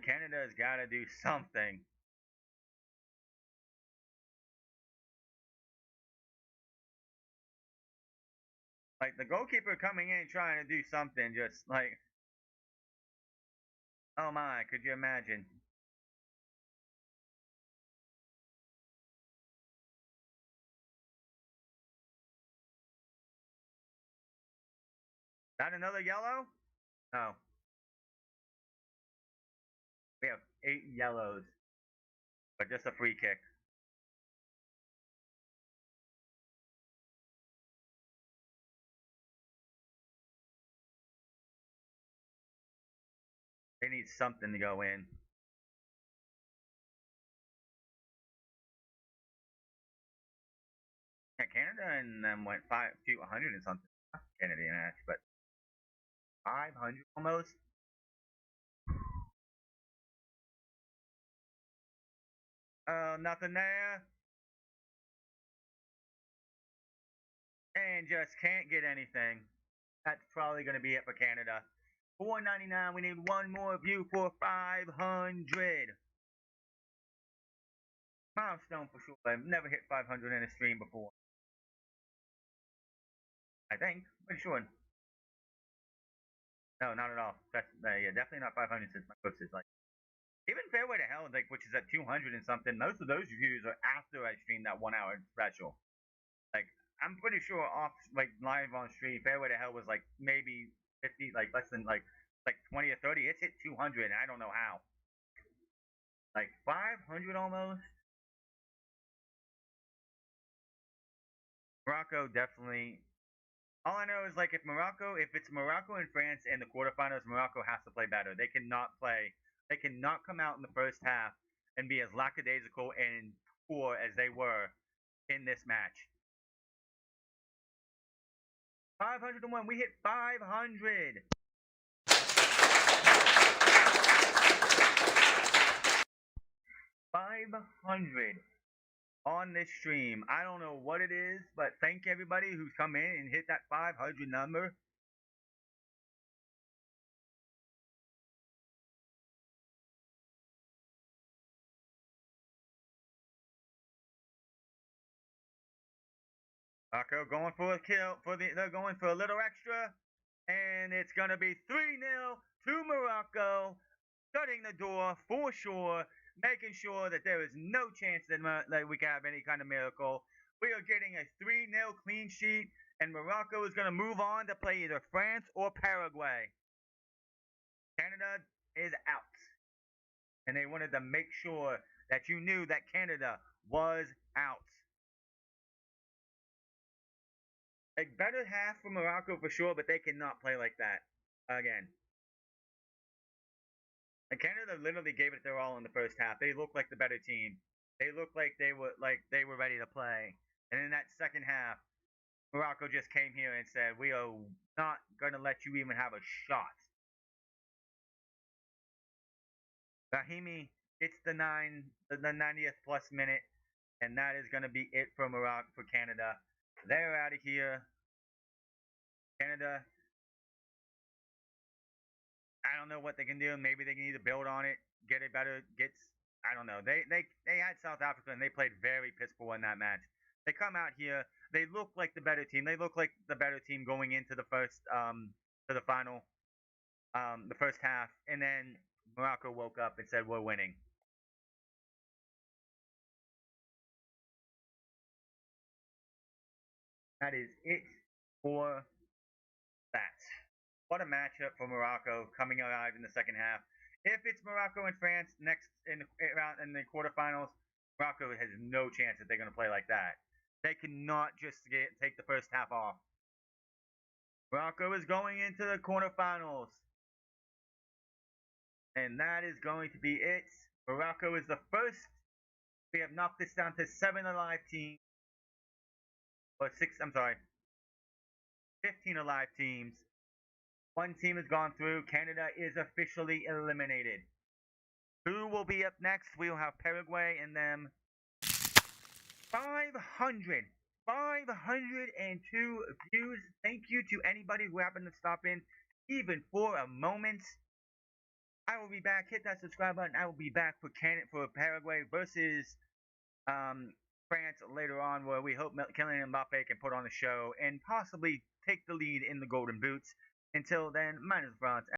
Canada's got to do something. Like the goalkeeper coming in trying to do something, just like, oh my, could you imagine? Not another yellow? No, we have 8 yellows, but just a free kick. They need something to go in. Yeah, Canada and them went 200 and something. Kennedy match, but 500 almost. Nothing there. And just can't get anything. That's probably going to be it for Canada. 499. We need one more view for 500. Milestone for sure. I've never hit 500 in a stream before. I think. Pretty sure. No, not at all. That's yeah, definitely not 500 since my post is like even Fairway to Hell, like which is at 200 and something. Most of those views are after I streamed that 1 hour special. Like I'm pretty sure off like live on stream, Fairway to Hell was like maybe 50, like less than like 20 or 30. It's hit 200, and I don't know how. Like 500 almost. Morocco definitely. All I know is like if it's Morocco and France in the quarterfinals, Morocco has to play better. They cannot play. They cannot come out in the first half and be as lackadaisical and poor as they were in this match. 501. We hit 500. 500 on this stream. I don't know what it is, but thank everybody who's come in and hit that 500 number. Morocco going for a kill. They're going for a little extra, and it's gonna be 3-0 to Morocco, shutting the door for sure, making sure that there is no chance that we can have any kind of miracle. We are getting a 3-0 clean sheet, and Morocco is going to move on to play either France or Paraguay. Canada is out. And they wanted to make sure that you knew that Canada was out. A better half for Morocco for sure, but they cannot play like that again. And Canada literally gave it their all in the first half. They looked like the better team. They looked like they were ready to play. And in that second half, Morocco just came here and said, "We are not going to let you even have a shot." Rahimi hits the 90th plus minute, and that is going to be it for Morocco for Canada. They're out of here. Canada, I don't know what they can do. Maybe they can either build on it, get a better gets. I don't know. They had South Africa and they played very piss poor in that match. They come out here. They look like the better team. They look like the better team going into the first to the final, the first half, and then Morocco woke up and said, "We're winning." That is it for that. What a matchup for Morocco coming alive in the second half. If it's Morocco and France next in the quarterfinals, Morocco has no chance that they're going to play like that. They cannot just take the first half off. Morocco is going into the quarterfinals. And that is going to be it. Morocco is the first. We have knocked this down to 7 alive teams. Or 6, I'm sorry. 15 alive teams. One team has gone through. Canada is officially eliminated. Who will be up next? We will have Paraguay and them. 500. 502 views. Thank you to anybody who happened to stop in, even for a moment. I will be back. Hit that subscribe button. I will be back for Paraguay versus France later on, where we hope Kylian Mbappe can put on a show and possibly take the lead in the Golden Boots. Until then, mine is France.